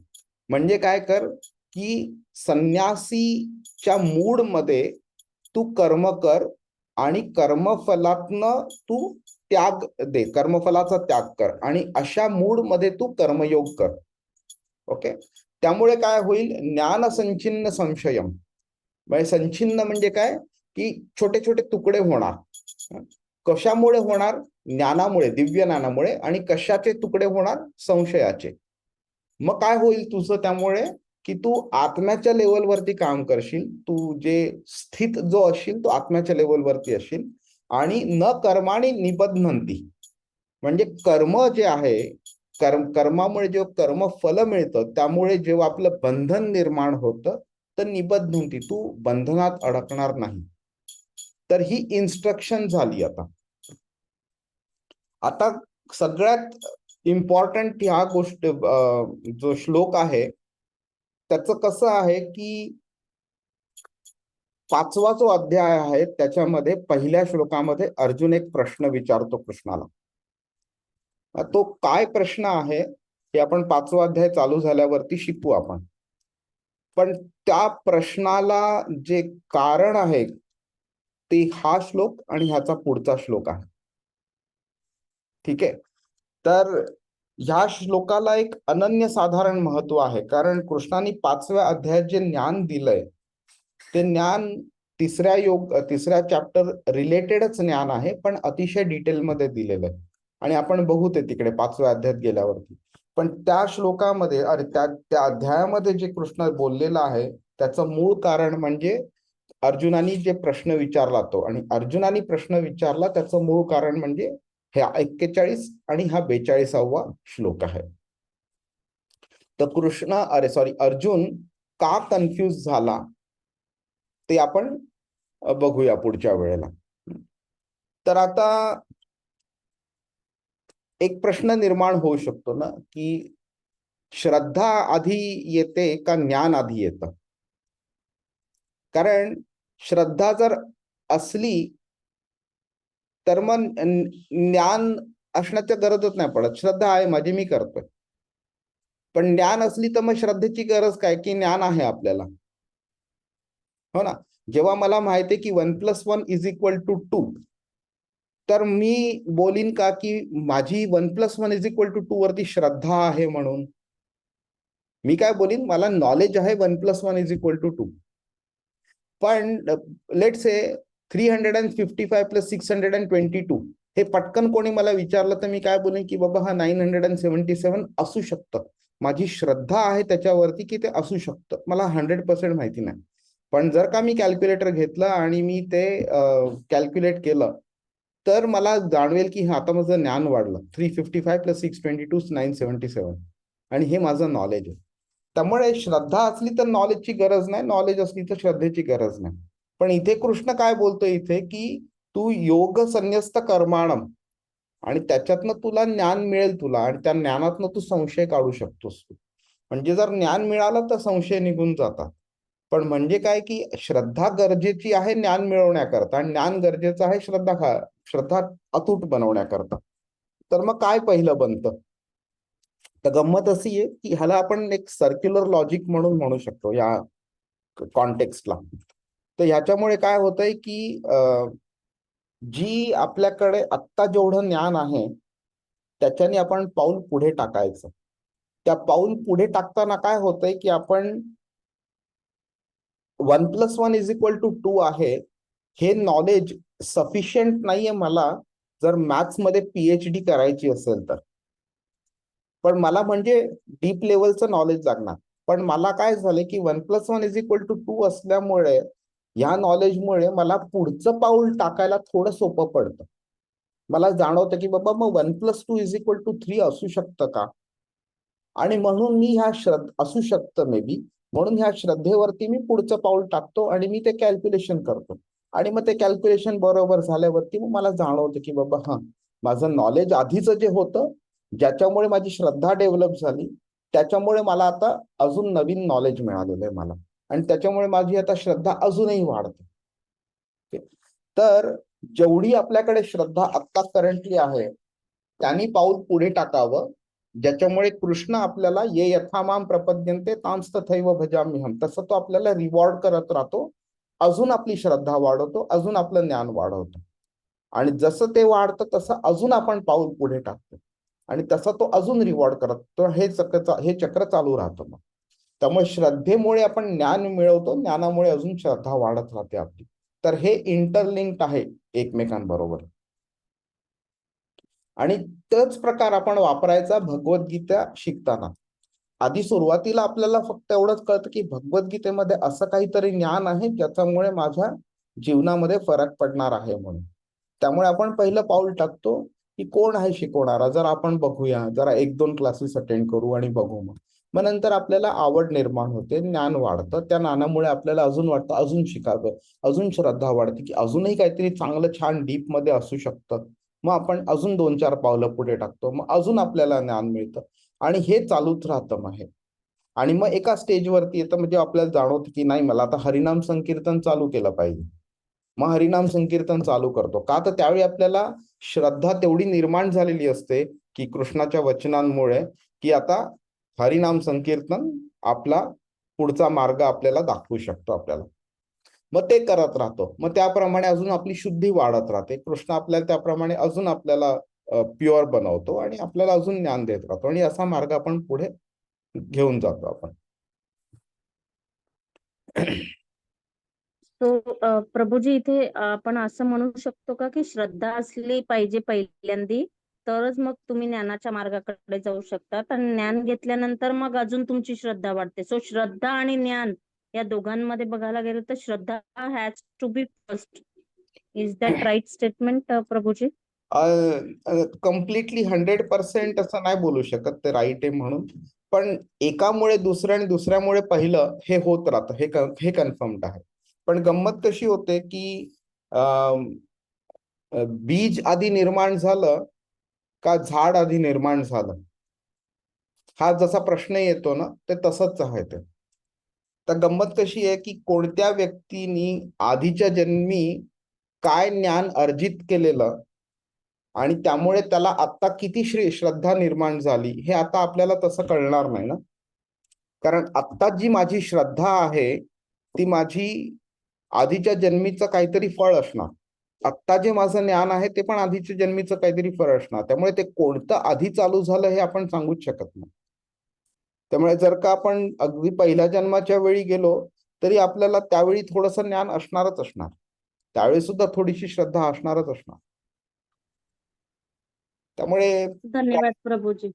म्हणजे काय कर की संन्यासीच्या मूड मध्ये तू कर्म कर आणि कर्मफलातनं तू त्याग दे, कर्मफलाचा त्याग कर आणि अशा मूड मध्ये तू कर्मयोग कर. ओके. त्यामुळे काय होईल, ज्ञान संचिन्न संशयम. म्हणजे संचिन्न म्हणजे काय की छोटे छोटे तुकडे होणार. कशामुळे होणार, ज्ञानामुळे, दिव्य ज्ञानामुळे. आणि कशाचे तुकडे होणार, संशयाचे. मग काय होईल तुझं, त्यामुळे की तू आत्म्याच्या लेवलवरती काम करशील. तू जे स्थित जो असशील तो आत्म्याच्या लेवलवरती असशील. आणि न कर्माने निबध्नंती, म्हणजे कर्म जे आहे, कर्मामुळे जे कर्मफल मिळतं त्यामुळे जेव्हा आपलं बंधन निर्माण होतं तर निबध्नंती, तू बंधनात अडकणार नाही. तर ही इन्स्ट्रक्शन झाली. आता सगळ्यात इम्पॉर्टंट ह्या गोष्ट जो श्लोक आहे त्याचं कसं आहे की 5वा जो अध्याय आहे त्याच्यामध्ये पहिल्या श्लोकामध्ये अर्जुन एक प्रश्न विचारतो कृष्णाला. तो काय प्रश्न आहे हे आपण 5वा अध्याय चालू झाल्यावरती शिकू आपण. पण त्या प्रश्नाला जे कारण आहे ते हा श्लोक आणि ह्याचा पुढचा श्लोक आहे. ठीक आहे. तर ह्या श्लोकाला एक अनन्यसाधारण महत्व आहे, कारण कृष्णाने 5व्या अध्यायात जे ज्ञान दिलंय ते ज्ञान तिसऱ्या चॅप्टर रिलेटेडच ज्ञान आहे, पण अतिशय डिटेलमध्ये दिलेलं आहे. आणि आपण बघू ते तिकडे 5व्या अध्यायात गेल्यावरती. पण त्या श्लोकामध्ये त्या अध्यायामध्ये जे कृष्ण बोललेलं आहे त्याचं मूळ कारण म्हणजे अर्जुनानी जे प्रश्न विचारला तो, आणि अर्जुनानी प्रश्न विचारला त्याचं मूळ कारण म्हणजे हे 41 आणि हा 42वा श्लोक आहे. तर अर्जुन का कन्फ्यूज झाला ते आपण बघूया पुढच्या वेळेला. तर आता एक प्रश्न निर्माण होऊ शकतो ना, की श्रद्धा आधी येते का ज्ञान आधी येतं? कारण श्रद्धा जर असली तर मग ज्ञान असण्याची गरजच नाही पडत. श्रद्धा आहे माझी, मी करतोय. पण ज्ञान असली तर मग श्रद्धेची गरज काय, की ज्ञान आहे आपल्याला, हो ना. जेव्हा मला माहिती आहे की 1+1=2, तर मी बोलीन का की माझी 1+1=2 वरती श्रद्धा आहे म्हणून? मी काय बोलीन, मला नॉलेज आहे 1+1=2. पण लेट से 355+622 हे पटकन कोणी मला विचारलं तर मी काय बोलेन की बाबा हा 977 असू शकतं. माझी श्रद्धा आहे त्याच्यावरती की ते असू शकतं. मला 100% माहिती नाही. पण जर का मी कॅल्क्युलेटर घेतलं आणि मी ते कॅल्क्युलेट केलं तर मला जाणवेल की हा आता माझं ज्ञान वाढलं. 355+622=977 आणि हे माझं नॉलेज आहे. त्यामुळे श्रद्धा असली तर नॉलेजची गरज नाही, नॉलेज असली तर श्रद्धेची गरज नाही. पण इथे कृष्ण काय बोलतोय इथे की तू योग संन्यस्त कर्माणम आणि त्याच्यातनं तुला ज्ञान मिळेल तुला, आणि त्या ज्ञानातनं तू संशय काढू शकतोस. म्हणजे जर ज्ञान मिळालं तर संशय निघून जातात. पण म्हणजे काय की श्रद्धा गरजेची आहे ज्ञान मिळवण्याकरता, आणि ज्ञान गरजेचं आहे श्रद्धा अतूट बनवण्याकरता. तर मग काय पहिलं बनतं? तर गंमत अशी आहे की ह्याला आपण एक सर्क्युलर लॉजिक म्हणून म्हणू शकतो या कॉन्टेक्स्टला. तर ह्याच्यामुळे काय होतंय की जी आपल्याकडे आत्ता जेवढं ज्ञान आहे त्याच्याने आपण पाऊल पुढे टाकायचं. त्या पाऊल पुढे टाकताना काय होतंय की आपण 1+1=2 आहे हे नॉलेज सफिशियंट नाहीये मला जर मॅथ्स मध्ये PhD करायची असेल तर. पण मला म्हणजे डीप लेवलचं नॉलेज लागणार. पण मला काय झालं की 1+1=2 असल्यामुळे या नॉलेजमुळे मला पुढचं पाऊल टाकायला थोडं सोपं पडतं. मला जाणवतं की बाबा मग 1+2=3 असू शकतं का, आणि म्हणून मी असू शकतं मे बी, म्हणून ह्या श्रद्धेवरती मी पुढचं पाऊल टाकतो आणि मी ते कॅल्क्युलेशन करतो. आणि मग ते कॅल्क्युलेशन बरोबर झाल्यावरती मग मला जाणवतं की बाबा हा माझं नॉलेज आधीचं जे होतं ज्याच्यामुळे माझी श्रद्धा डेव्हलप झाली त्याच्यामुळे मला आता अजून नवीन नॉलेज मिळालेलं आहे मला, आणि त्याच्यामुळे माझी आता श्रद्धा अजूनही वाढते. तर जेवढी आपल्याकडे श्रद्धा आत्ता करंटली आहे त्यांनी पाऊल पुढे टाकावं, ज्याच्यामुळे कृष्ण आपल्याला ये यथामाम प्रपद्यन्ते तांस तथैव भजाम्यहम, तसं तो आपल्याला रिवॉर्ड करत राहतो. अजून आपली श्रद्धा वाढवतो, अजून आपलं ज्ञान वाढवतो, आणि जसं ते वाढतं तसं अजून आपण पाऊल पुढे टाकतो आणि तसं तो अजून रिवॉर्ड करत तो हे चक्र चालू राहतं. मग त्यामुळे श्रद्धेमुळे आपण ज्ञान मिळवतो, ज्ञानामुळे अजून श्रद्धा वाढत राहते आपली. तर हे इंटरलिंक्ड आहे एकमेकांबरोबर. आणि तोच प्रकार आपण वापरायचा भगवद्गीता शिकताना. आधी सुरुवातीला आपल्याला फक्त एवढंच कळतं की भगवद्गीतेमध्ये असं काहीतरी ज्ञान आहे ज्याच्यामुळे माझ्या जीवनामध्ये फरक पडणार आहे म्हणून. त्यामुळे आपण पहिलं पाऊल टाकतो की कोण आहे शिकवणारा, जर आपण बघूया, जरा 1-2 क्लासेस अटेंड करू आणि बघू. मग नंतर आपल्याला आवड निर्माण होते, ज्ञान वाढतं. त्या ज्ञानामुळे आपल्याला अजून वाटतं अजून शिकावं, अजून श्रद्धा वाढते की अजूनही काहीतरी चांगलं छान डीप मध्ये असू शकतं. मग आपण अजून 2-4 पावलं पुढे टाकतो, मग अजून आपल्याला ज्ञान मिळतं, आणि हे चालूच राहतं. मग हे आणि मग एका स्टेजवरती येतं म्हणजे आपल्याला जाणवतं की नाही मला आता हरिनाम संकीर्तन चालू केलं पाहिजे. मग हरिनाम संकीर्तन चालू करतो का, तर त्यावेळी आपल्याला श्रद्धा तेवढी निर्माण झालेली असते की कृष्णाच्या वचनांमुळे की आता हरिनाम संकीर्तन आपला पुढचा मार्ग आपल्याला दाखवू शकतो आपल्याला. मग ते करत राहतो, मग त्याप्रमाणे अजून आपली शुद्धी वाढत राहते. कृष्ण आपल्याला त्याप्रमाणे अजून आपल्याला प्युअर बनवतो आणि आपल्याला अजून ज्ञान देत राहतो, आणि असा मार्ग आपण पुढे घेऊन जातो आपण. प्रभूजी इथे आपण असं म्हणू शकतो का की श्रद्धा असली पाहिजे पहिल्यांदी, तरच मग तुम्ही ज्ञानाच्या मार्गाकडे जाऊ शकतात, आणि ज्ञान घेतल्यानंतर मग अजून तुमची श्रद्धा वाढते. सो श्रद्धा आणि ज्ञान या दोघांमध्ये बघायला गेलं तर श्रद्धा has to be first. Is that right statement प्रभूजी? कम्प्लिटली 100% असं नाही बोलू शकत ते राईट आहे म्हणून, पण एकामुळे दुसरं आणि दुसऱ्यामुळे पहिलं हे होत राहतं, हे कन्फर्म्ड आहे. पण गंमत कशी होते की बीज आधी निर्माण झालं का झाड आधी निर्माण झालं, हा जसा प्रश्न येतो ना, ते तसंच आहे ते. तर गंमत कशी आहे की कोणत्या व्यक्तीनी आधीच्या जन्मी काय ज्ञान अर्जित केलेलं आणि त्यामुळे त्याला आता किती श्रद्धा निर्माण झाली, हे आता आपल्याला तसं कळणार नाही ना. कारण आत्ता जी माझी श्रद्धा आहे ती माझी आधीच्या जन्मीचं काहीतरी फळ असणार. आत्ता जे माझं ज्ञान आहे ते पण आधीच्या जन्मीचं काहीतरी फळ असणार. त्यामुळे ते कोणतं आधी चालू झालं हे आपण सांगूच शकत नाही. त्यामुळे जर का आपण अगदी पहिल्या जन्माच्या वेळी गेलो तरी आपल्याला त्यावेळी थोडंसं ज्ञान असणारच असणार, त्यावेळी सुद्धा थोडीशी श्रद्धा असणारच असणार. त्यामुळे धन्यवाद प्रभूजी.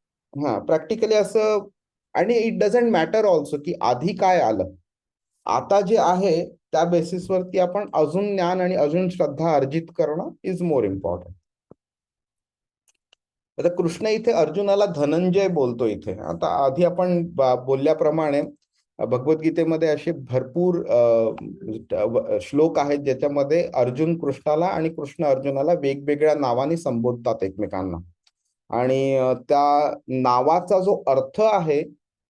प्रॅक्टिकली असं, आणि इट डझंट मॅटर ऑल्सो की आधी काय आलं, आता जे आहे त्या बेसिसवरती आपण अजून ज्ञान आणि अजून श्रद्धा अर्जित करणं इज मोर इम्पॉर्टंट. आता कृष्ण इथे अर्जुनाला धनंजय बोलतो इथे. आता आधी आपण बोलल्याप्रमाणे भगवद्गीतेमध्ये असे भरपूर श्लोक आहेत ज्याच्यामध्ये अर्जुन कृष्णाला आणि कृष्ण अर्जुनाला वेगवेगळ्या नावाने संबोधतात एकमेकांना. आणि त्या नावाचा जो अर्थ आहे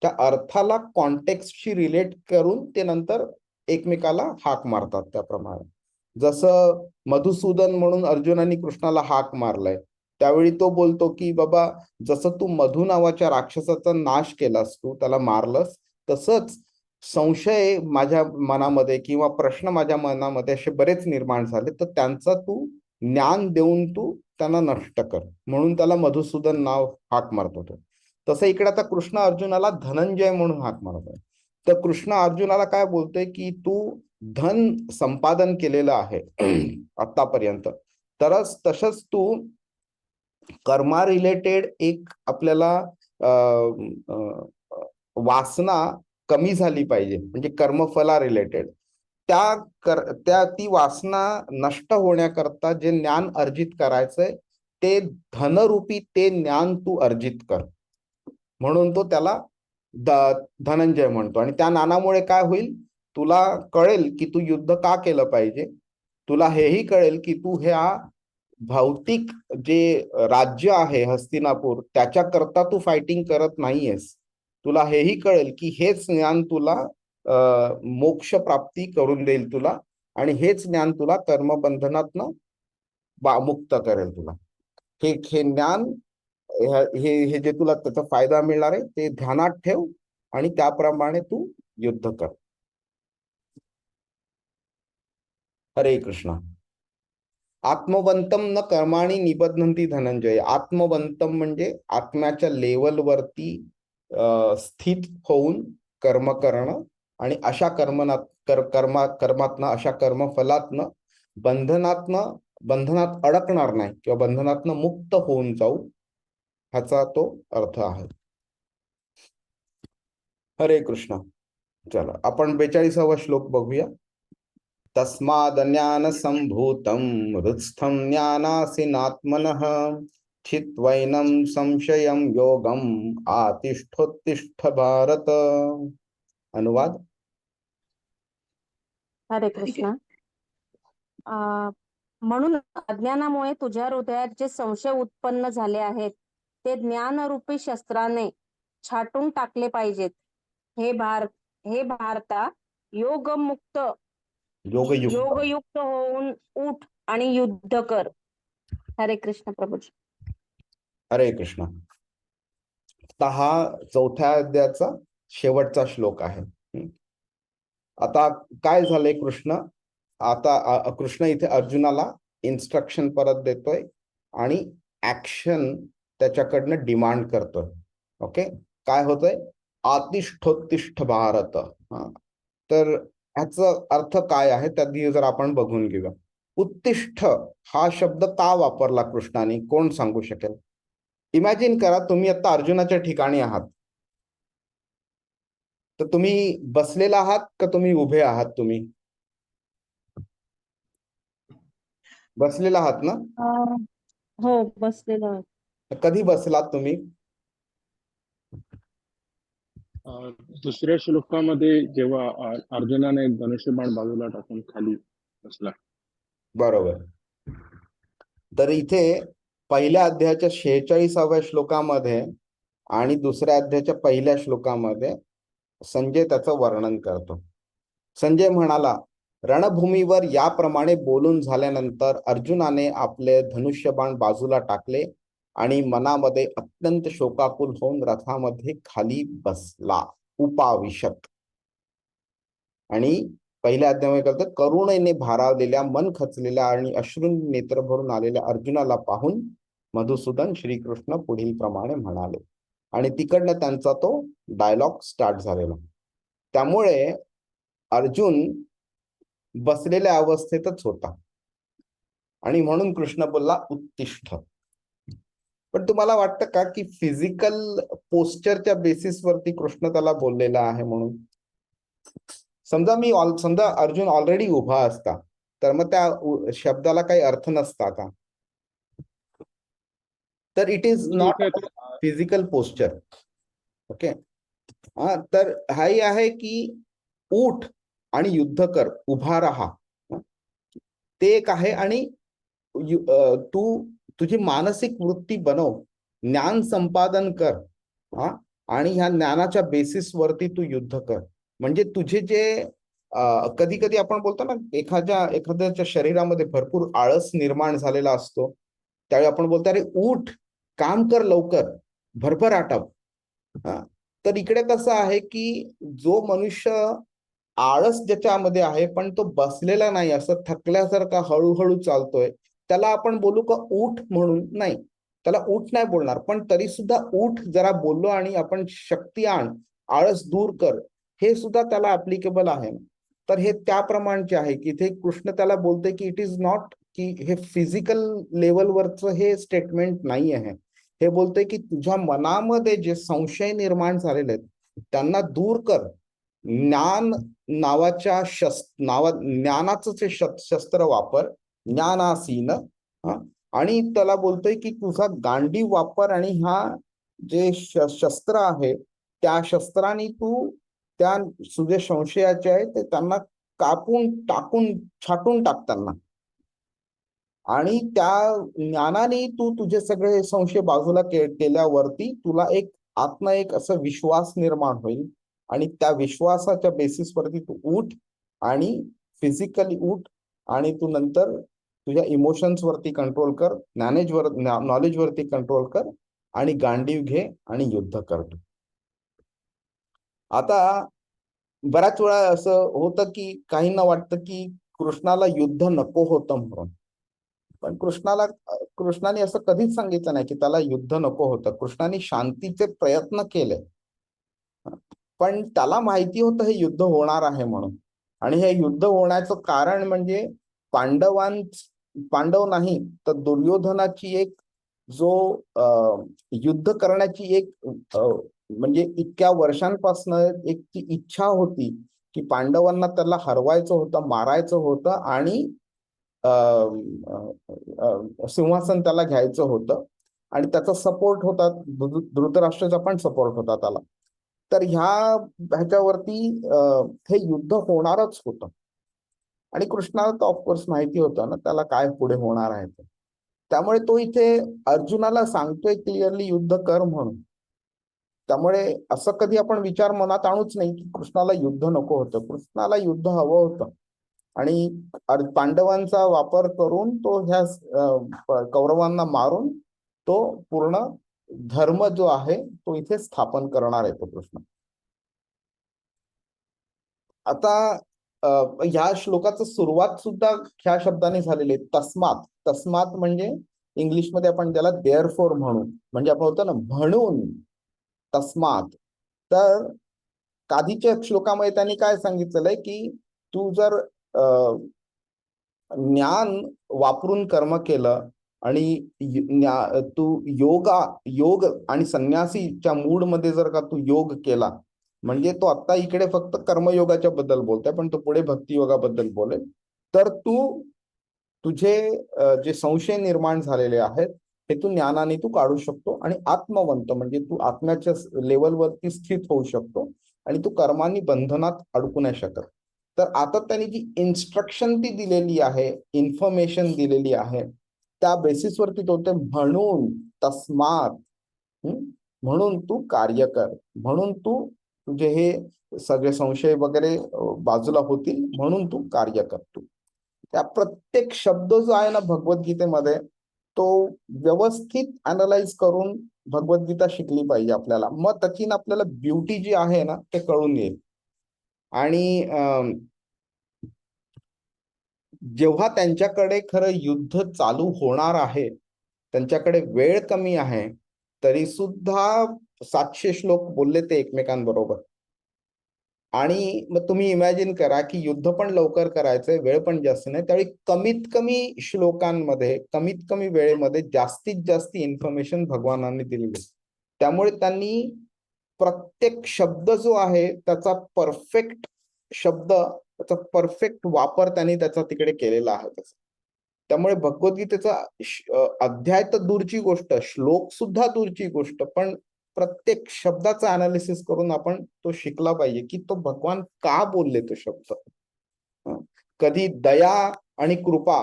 त्या अर्थाला कॉन्टेक्स्टशी रिलेट करून ते नंतर एकमेकाला हाक मारतात. त्याप्रमाणे जसं मधुसूदन म्हणून अर्जुनाने कृष्णाला हाक मारलाय, त्यावेळी तो बोलतो की बाबा जसं तू मधु नावाच्या राक्षसाचा नाश केलास, तू त्याला मारलंस, तसंच संशय माझ्या मनामध्ये किंवा प्रश्न माझ्या मनामध्ये असे बरेच निर्माण झाले, तर त्यांचा तू ज्ञान देऊन तू त्यांना नष्ट कर, म्हणून त्याला मधुसूदन नाव हाक मारतो तो. तसं इकडे आता कृष्ण अर्जुनाला धनंजय म्हणून हाक मारतोय. तर कृष्ण अर्जुनाला काय बोलतोय की तू धन संपादन केलेलं आहे आतापर्यंत, तसंच तू कर्मा रिलेटेड एक आपल्याला वासना कमी झाली पाहिजे, म्हणजे कर्मफला रिलेटेड ती वासना नष्ट होण्याकरता जे ज्ञान अर्जित करायचंय ते धनरूपी ते ज्ञान तू अर्जित कर, म्हणून तो त्याला धनंजय म्हणतो. आणि त्या ज्ञानामुळे काय होईल, तुला कळेल की तू युद्ध का केलं पाहिजे, तुला हेही कळेल की तू ह्या भौतिक जे राज्य आहे हस्तिनापूर त्याच्याकरता तू फायटिंग करत नाहीयेस. तुला हेही कळेल की हेच ज्ञान तुला मोक्ष प्राप्ती करून देईल तुला, आणि हेच ज्ञान तुला कर्मबंधनातनं मुक्त करेल तुला. हे ज्ञान हे जे तुला त्याचा फायदा मिळणार आहे ते ध्यानात ठेव आणि त्याप्रमाणे तू युद्ध कर. हरे कृष्ण. आत्मवंतम न कर्माणी निबध्नन्ति धनंजय. आत्मवंतम म्हणजे आत्म्याच्या लेवलवरती स्थित होऊन कर्म करणं, आणि अशा कर्मातनं अशा कर्मफलातनं बंधनात अडकणार नाही किंवा बंधनातनं मुक्त होऊन जाऊ, ह्याचा तो अर्थ आहे. हरे कृष्ण. चला आपण 42वा श्लोक बघूया. तस्माद् ज्ञान संभूतं हृत्स्थं ज्ञानासीनात्मनः चित्वैनं संशयं योगम आतिष्ठोत्तिष्ठ भारत. अनुवाद. हरे कृष्ण. म्हणून अज्ञानामुळे तुझ्या हृदयात जे संशय उत्पन्न झाले आहेत ते ज्ञानरूपी शस्त्राने छाटून टाकले पाहिजेत. हे भारता योगयुक्त होऊन उठ आणि युद्ध कर. हरे कृष्ण प्रभूजी. हरे कृष्ण. हा 4थ्या अध्यायाचा शेवटचा श्लोक आहे. आता काय झालंय, कृष्ण इथे अर्जुनाला इन्स्ट्रक्शन परत देतोय आणि ऍक्शन त्याच्याकडनं डिमांड करतोय. ओके, काय होतंय, आतिष्ठोत्तिष्ठ भारत. तर ह्याचा अर्थ काय आहे त्यात जर आपण बघून घेऊया. उत्तिष्ठ हा शब्द का वापरला कृष्णाने, कोण सांगू शकेल? इमॅजिन करा तुम्ही आता अर्जुनाच्या ठिकाणी आहात, तर तुम्ही बसलेला आहात का तुम्ही उभे आहात? तुम्ही बसलेला आहात ना? हो, बसलेलो. कधी बसलात तुम्ही? दुसऱ्या श्लोकामध्ये जेव्हा अर्जुनाने धनुष्यबाण बाजूला टाकून खाली बसला, बरोबर. तर इथे पहिल्या अध्यायाच्या 46व्या श्लोकामध्ये आणि दुसऱ्या अध्यायाच्या पहिल्या श्लोकामध्ये संजय त्याचं वर्णन करतो. संजय म्हणाला, रणभूमीवर याप्रमाणे बोलून झाल्यानंतर अर्जुनाने आपले धनुष्यबाण बाजूला टाकले आणि मनामध्ये अत्यंत शोकाकुल होऊन रथामध्ये खाली बसला, उपाविशत. आणि पहिल्या अध्यायामध्ये करतं, करुणेने भारावलेल्या, मन खचलेल्या आणि अश्रून नेत्र भरून आलेल्या अर्जुनाला पाहून मधुसूदन श्रीकृष्ण पुढील प्रमाणे म्हणाले. आणि तिकडनं त्यांचा तो डायलॉग स्टार्ट झालेला. त्यामुळे अर्जुन बसलेल्या अवस्थेतच होता आणि म्हणून कृष्ण बोलला उत्तिष्ठ. पण तुम्हाला वाटतं का की फिजिकल पोस्चरच्या बेसिसवरती कृष्ण त्याला बोललेला आहे म्हणून? समजा अर्जुन ऑलरेडी उभा असता तर मग त्या शब्दाला काही अर्थ नसता का? तर it is not physical posture. Okay. तर हाही आहे की उठ आणि युद्ध कर, उभा राहा, ते एक आहे. आणि तू तुझी मानसिक वृत्ती बनव, ज्ञान संपादन कर, आणि ह्या ज्ञानाच्या बेसिसवरती तू युद्ध कर. म्हणजे तुझे जे कधी कधी आपण बोलतो ना, एखाद्याच्या शरीरामध्ये भरपूर आळस निर्माण झालेला असतो, त्यावेळी आपण बोलतो अरे उठ, काम कर लवकर, भरभर आटप. तर इकडे कसं आहे की जो मनुष्य आळस ज्याच्यामध्ये आहे पण तो बसलेला नाही, असं थकल्यासारखा हळूहळू चालतोय, त्याला आपण बोलू का उठ म्हणून? नाही, त्याला उठ नाही बोलणार. पण तरी सुद्धा उठ जरा बोललो आणि आपण शक्ती आण, आळस दूर कर, हे सुद्धा त्याला ऍप्लिकेबल आहे. तर हे त्या प्रमाणचे आहे की इथे कृष्ण त्याला बोलतोय की इट इज नॉट की हे फिजिकल लेवलवरचं हे स्टेटमेंट नाही आहे. हे बोलतोय की तुझ्या मनामध्ये जे संशय निर्माण झालेले आहेत त्यांना दूर कर. ज्ञान नावाच्या ज्ञानाचं जे शस्त्र वापर, ज्ञानासीन. आणि त्याला बोलतोय की तुझा गांडीव वापर आणि हा जे शस्त्र आहे त्या शस्त्राने तू त्या तुझे संशयाचे आहे ते त्यांना कापून टाकून छाटून टाक त्यांना. आणि त्या ज्ञानाने तू तुझे सगळे संशय बाजूला केल्यावरती तुला एक असं विश्वास निर्माण होईल. आणि त्या विश्वासाच्या बेसिसवरती तू उठ आणि फिजिकली उठ आणि तू नंतर तुझ्या इमोशन्स वरती कंट्रोल कर, नॉलेज वरती कंट्रोल कर आणि गांडीव घे आणि युद्ध कर. आता बऱ्याच वेळा असं होतं की काहींना वाटतं की कृष्णाला युद्ध नको होतं म्हणून. पण कृष्णाने असं कधीच सांगितलं नाही की त्याला युद्ध नको होतं. कृष्णाने शांतीचे प्रयत्न केले, पण त्याला माहिती होतं हे युद्ध होणार आहे म्हणून. आणि हे युद्ध होण्याचं कारण म्हणजे पांडव नाही तर दुर्योधनाची एक जो युद्ध करण्याची एक म्हणजे इतक्या वर्षांपासून एक ती इच्छा होती की पांडवांना त्याला हरवायचं होतं, मारायचं होतं आणि सिंहासन त्याला घ्यायचं होतं. आणि त्याचा सपोर्ट होता, धृतराष्ट्राचा पण सपोर्ट होता त्याला. तर ह्याच्यावरती हे युद्ध होणारच होतं. आणि कृष्णाला तर ऑफकोर्स माहिती होतं ना त्याला काय पुढे होणार आहे ते. त्यामुळे तो इथे अर्जुनाला सांगतोय क्लिअरली युद्ध कर म्हणून. त्यामुळे असं कधी आपण विचार मनात आणूच नाही की कृष्णाला युद्ध नको होतं. कृष्णाला युद्ध हवं होतं आणि पांडवांचा वापर करून तो ह्या कौरवांना मारून तो पूर्ण धर्म जो आहे तो इथे स्थापन करणार आहे तो कृष्ण. आता ह्या श्लोकाचं सुरुवात सुद्धा ह्या शब्दाने झालेली आहे, तस्मात. तस्मात म्हणजे इंग्लिशमध्ये आपण त्याला देअरफॉर म्हणू, म्हणजे आपण होतो ना म्हणून, तस्मात. तर आधीच्या श्लोकामध्ये त्यांनी काय सांगितलेलं आहे की तू जर ज्ञान वापरून कर्म केलं आणि तू योग आणि संन्यासीच्या मूड मध्ये जर का तू योग केला, म्हणजे तो आता इकडे फक्त कर्मयोगाच्या बद्दल बोलतोय पण तो पुढे भक्ती योगाबद्दल बोलेल, तर तू तुझे जे संशय निर्माण झालेले आहेत हे तू ज्ञानाने तू काढू शकतो आणि आत्मवंत म्हणजे तू आत्म्याच्या लेवलवरती स्थित होऊ शकतो. आणि तू कर्मांनी बंधनात अडकू नाही शकत. तर आता त्यांनी जी इन्स्ट्रक्शन ती दिलेली आहे, इन्फॉर्मेशन दिलेली आहे, त्या बेसिसवरती तो ते म्हणून तस्मात, म्हणून तू कार्य कर, म्हणून तू तुझे हे सगळे संशय वगैरे बाजूला होतील, म्हणून तू कार्य कर. तू त्या प्रत्येक शब्द जो आहे ना भगवद्गीतेमध्ये, तो व्यवस्थित अनालाइज करून भगवद्गीता शिकली पाहिजे आपल्याला. मग त्याची ना आपल्याला ब्युटी जी आहे ना ते कळून येईल. आणि जेव्हा त्यांच्याकडे खरं युद्ध चालू होणार आहे, त्यांच्याकडे वेळ कमी आहे, तरी सुद्धा 700 श्लोक बोलले ते एकमेकांबरोबर. आणि मग तुम्ही इमॅजिन करा की युद्ध पण लवकर करायचंय, वेळ पण जास्त नाही, त्यावेळी कमीत कमी श्लोकांमध्ये, कमीत कमी वेळेमध्ये जास्तीत जास्त इन्फॉर्मेशन भगवानांनी दिलेली. त्यामुळे त्यांनी प्रत्येक शब्द जो आहे त्याचा परफेक्ट शब्द, त्याचा परफेक्ट वापर त्यांनी त्याचा तिकडे केलेला आहे. त्यामुळे भगवद्गीतेचा अध्याय तर दूरची गोष्ट, श्लोक सुद्धा दूरची गोष्ट, पण प्रत्येक शब्दाचा अनालिसिस करून आपण तो शिकला पाहिजे की तो भगवान का बोलले तो शब्द. कधी दया आणि कृपा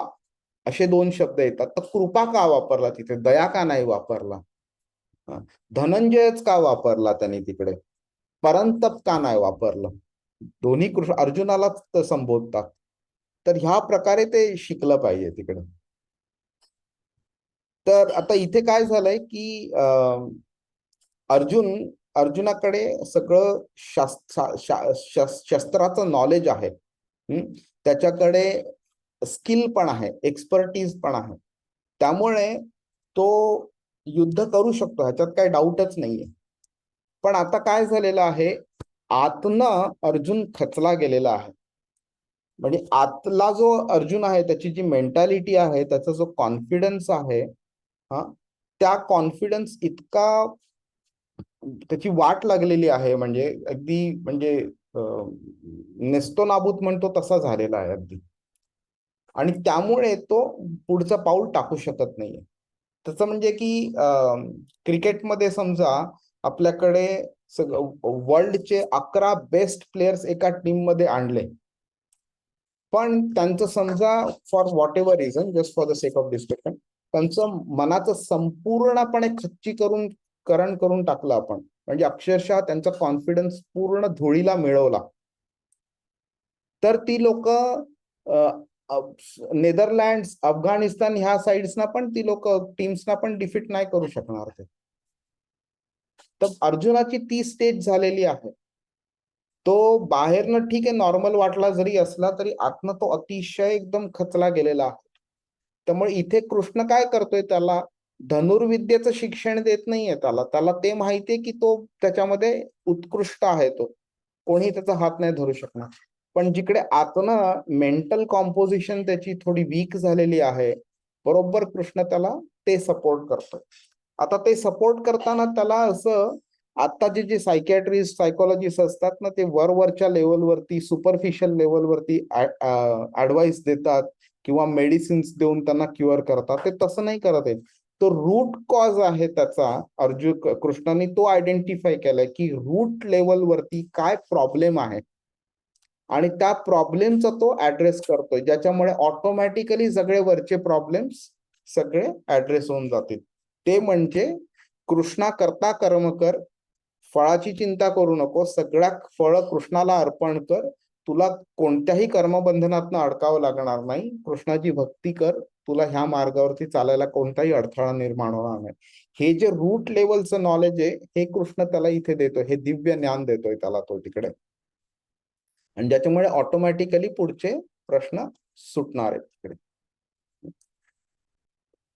असे 2 शब्द येतात, तर कृपा का वापरला तिथे, दया का नाही वापरला. धनंजयच का वापरला त्यांनी तिकडे, परंतप का नाही वापरलं. दोन्ही कृष्ण अर्जुनालाच संबोधतात. तर ह्या प्रकारे ते शिकलं पाहिजे तिकडे. तर आता इथे काय झालंय की अर्जुनाकडे सगळं शस्त्राचं नॉलेज आहे, त्याच्याकडे स्किल पण आहे, एक्सपर्टीज पण आहे. त्यामुळे तो युद्ध करू शकतो, ह्याच्यात काही डाऊटच नाहीये. पण आता काय झालेलं आहे, आतनं अर्जुन खचला गेलेला आहे. म्हणजे आतला जो अर्जुन आहे, त्याची जी मेंटॅलिटी आहे, त्याचा जो कॉन्फिडन्स आहे, त्या कॉन्फिडन्स इतका त्याची वाट लागलेली आहे, म्हणजे अगदी म्हणजे नेस्तोनाबूत म्हणतो तसा झालेला आहे अगदी. आणि त्यामुळे तो पुढचं पाऊल टाकू शकत नाहीये. त्याचं म्हणजे की क्रिकेटमध्ये समजा आपल्याकडे वर्ल्डचे 11 बेस्ट प्लेयर्स एका टीम मध्ये आणले, पण त्यांचं समजा for what ever reason, just for the sake of discussion, त्यांचं मनाचं संपूर्णपणे खच्चीकरण करून टाकलं आपण, म्हणजे अक्षरशः त्यांचा कॉन्फिडन्स पूर्ण धुळीला मिळवला. तर ती लोक नेदरलँड, अफगाणिस्तान ह्या साइड्सना पण ती लोक टीम्सना पण डिफीट नाही करू शकणार ते. तर अर्जुनाची ती स्टेज झालेली आहे. तो बाहेरनं ठीक आहे नॉर्मल वाटला जरी असला, तरी आतनं तो अतिशय एकदम खचला गेलेला आहे. त्यामुळे इथे कृष्ण काय करतोय, त्याला धनुर्विद्येचं शिक्षण देत नाहीये. त्याला ते माहितीये की तो त्याच्यामध्ये उत्कृष्ट आहे, तो कोणी त्याचा हात नाही धरू शकणार. पण जिकडे आतनं मेंटल कॉम्पोजिशन त्याची थोडी वीक झालेली आहे, बरोबर कृष्ण त्याला ते सपोर्ट करतोय. आता ते सपोर्ट करताना त्याला असं, आताचे जे सायकॅट्रिस्ट, सायकोलॉजिस्ट असतात ना, ते वरवरच्या लेवलवरती, सुपरफिशियल लेवलवरती ऍडवाइस देतात किंवा मेडिसिन्स देऊन त्यांना क्युअर करतात. ते तसं नाही करत आहे. तो रूट कॉज आहे त्याचा, कृष्णाने तो आयडेंटिफाय केलाय की रूट लेवलवरती काय प्रॉब्लेम आहे, आणि त्या प्रॉब्लेमचा तो ऍड्रेस करतोय, ज्याच्यामुळे ऑटोमॅटिकली सगळे वरचे प्रॉब्लेम्स सगळे ऍड्रेस होऊन जातील. ते म्हणजे कृष्णा करता कर्म कर, फळाची चिंता करू नको, सगळ्या फळ कृष्णाला अर्पण कर, तुला कोणत्याही कर्मबंधनातनं अडकावं लागणार नाही. कृष्णाची भक्ती कर, तुला ह्या मार्गावरती चालायला कोणताही अडथळा निर्माण होणार नाही. हे जे रूट लेवलचं नॉलेज आहे, हे कृष्ण त्याला इथे देतोय, हे दिव्य ज्ञान देतोय त्याला तो तिकडे, आणि ज्याच्यामुळे ऑटोमॅटिकली पुढचे प्रश्न सुटणार आहेत तिकडे.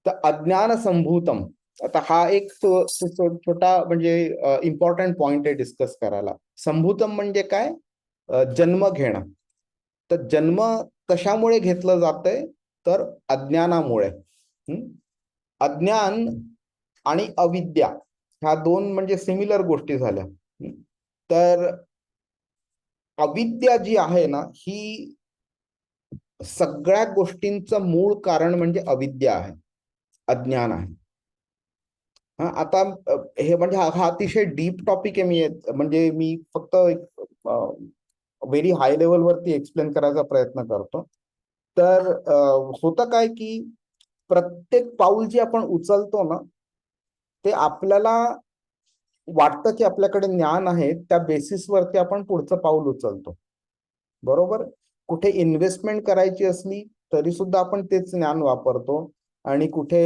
तर अज्ञान संभूतम, आता हा एक छोटा म्हणजे इम्पॉर्टंट पॉइंट आहे डिस्कस करायला. संभूतम म्हणजे काय, जन्म घेणं. तर जन्म कशामुळे घेतलं जातंय, तर अज्ञानामुळे. अज्ञान आणि अविद्या ह्या 2 म्हणजे सिमिलर गोष्टी झाल्या. तर अविद्या जी आहे ना, ही सगळ्या गोष्टींचं मूळ कारण म्हणजे अविद्या आहे, अज्ञान आहे. आता हे म्हणजे हा अतिशय डीप टॉपिक आहे. म्हणजे मी फक्त व्हेरी हाय लेवलवरती एक्सप्लेन करायचा प्रयत्न करतो. तर होतं काय की प्रत्येक पाऊल जे आपण उचलतो ना, ते आपल्याला वाटतं की आपल्याकडे ज्ञान आहे, त्या बेसिसवरती आपण पुढचं पाऊल उचलतो. बरोबर. कुठे इन्व्हेस्टमेंट करायची असली तरी सुद्धा आपण तेच ज्ञान वापरतो, आणि कुठे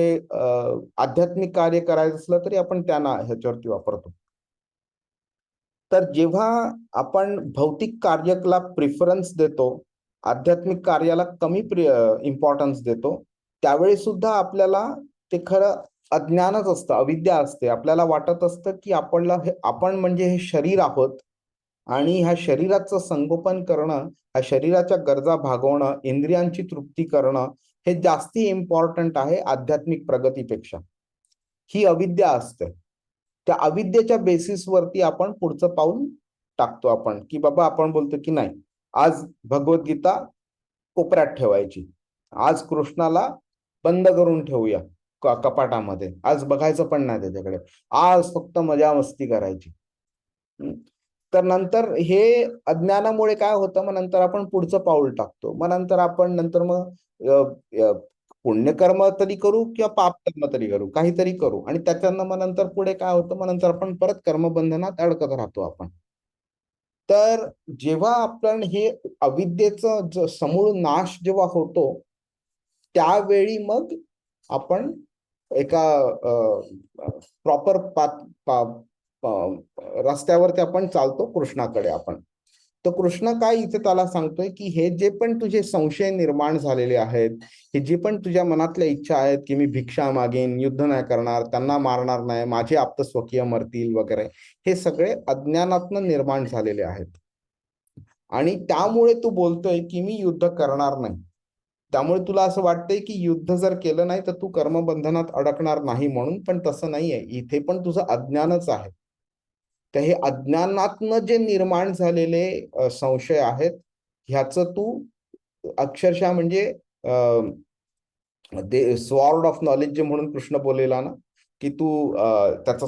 आध्यात्मिक कार्य करायचं असलं तरी आपण त्यांना ह्याच्यावरती वापरतो. तर जेव्हा आपण भौतिक कार्याला प्रिफरन्स देतो, आध्यात्मिक कार्याला कमी इम्पॉर्टन्स देतो, त्यावेळी सुद्धा आपल्याला ते खरं अज्ञानच असतं, अविद्या असते. आपल्याला वाटत असतं की आपण म्हणजे हे शरीर आहोत, आणि ह्या शरीराचं संगोपन करणं, ह्या शरीराच्या गरजा भागवणं, इंद्रियांची तृप्ती करणं हे जास्ती इम्पॉर्टंट आहे आध्यात्मिक प्रगतीपेक्षा. ही अविद्या असते. त्या अविद्येच्या बेसिसवरती आपण पुढचं पाऊल टाकतो. आपण की बाबा आपण बोलतो की नाही, आज भगवद्गीता कोपऱ्यात ठेवायची, आज कृष्णाला बंद करून ठेवूया कपाटामध्ये, आज बघायचं पण नाही त्याच्याकडे, आज फक्त मजा मस्ती करायची. तर नंतर हे अज्ञानामुळे काय होतं, मग नंतर आपण पुढचं पाऊल टाकतो. मग नंतर पुण्यकर्म तरी करू किंवा पाप कर्म तरी करू, काहीतरी करू, आणि त्याच्यानं मग नंतर पुढे काय होतं, मग नंतर आपण परत कर्मबंधनात अडकत राहतो आपण. तर जेव्हा आपण हे अविद्येचं समूळ नाश जेव्हा होतो, त्यावेळी मग आपण एका प्रॉपर रस्त्यावरती आपण चालतो कृष्णाकडे आपण. तर कृष्ण काय इथे त्याला सांगतोय की हे जे पण तुझे संशय निर्माण झालेले आहेत, हे जे पण तुझ्या मनातल्या इच्छा आहेत की मी भिक्षा मागेन, युद्ध नाही करणार, त्यांना मारणार नाही, माझे आप्त स्वकीय मरतील वगैरे, हे सगळे अज्ञानातनं निर्माण झालेले आहेत. आणि त्यामुळे तू बोलतोय की मी युद्ध करणार नाही. त्यामुळे तुला असं वाटतंय की युद्ध जर केलं नाही तर तू कर्मबंधनात अडकणार नाही म्हणून, पण तसं नाहीये. इथे पण तुझं अज्ञानच आहे. तर हे अज्ञानातनं जे निर्माण झालेले संशय आहेत, ह्याचं तू अक्षरशः म्हणजे स्वॉर्ड ऑफ नॉलेज जे म्हणून कृष्ण बोललेला ना, की तू त्याचा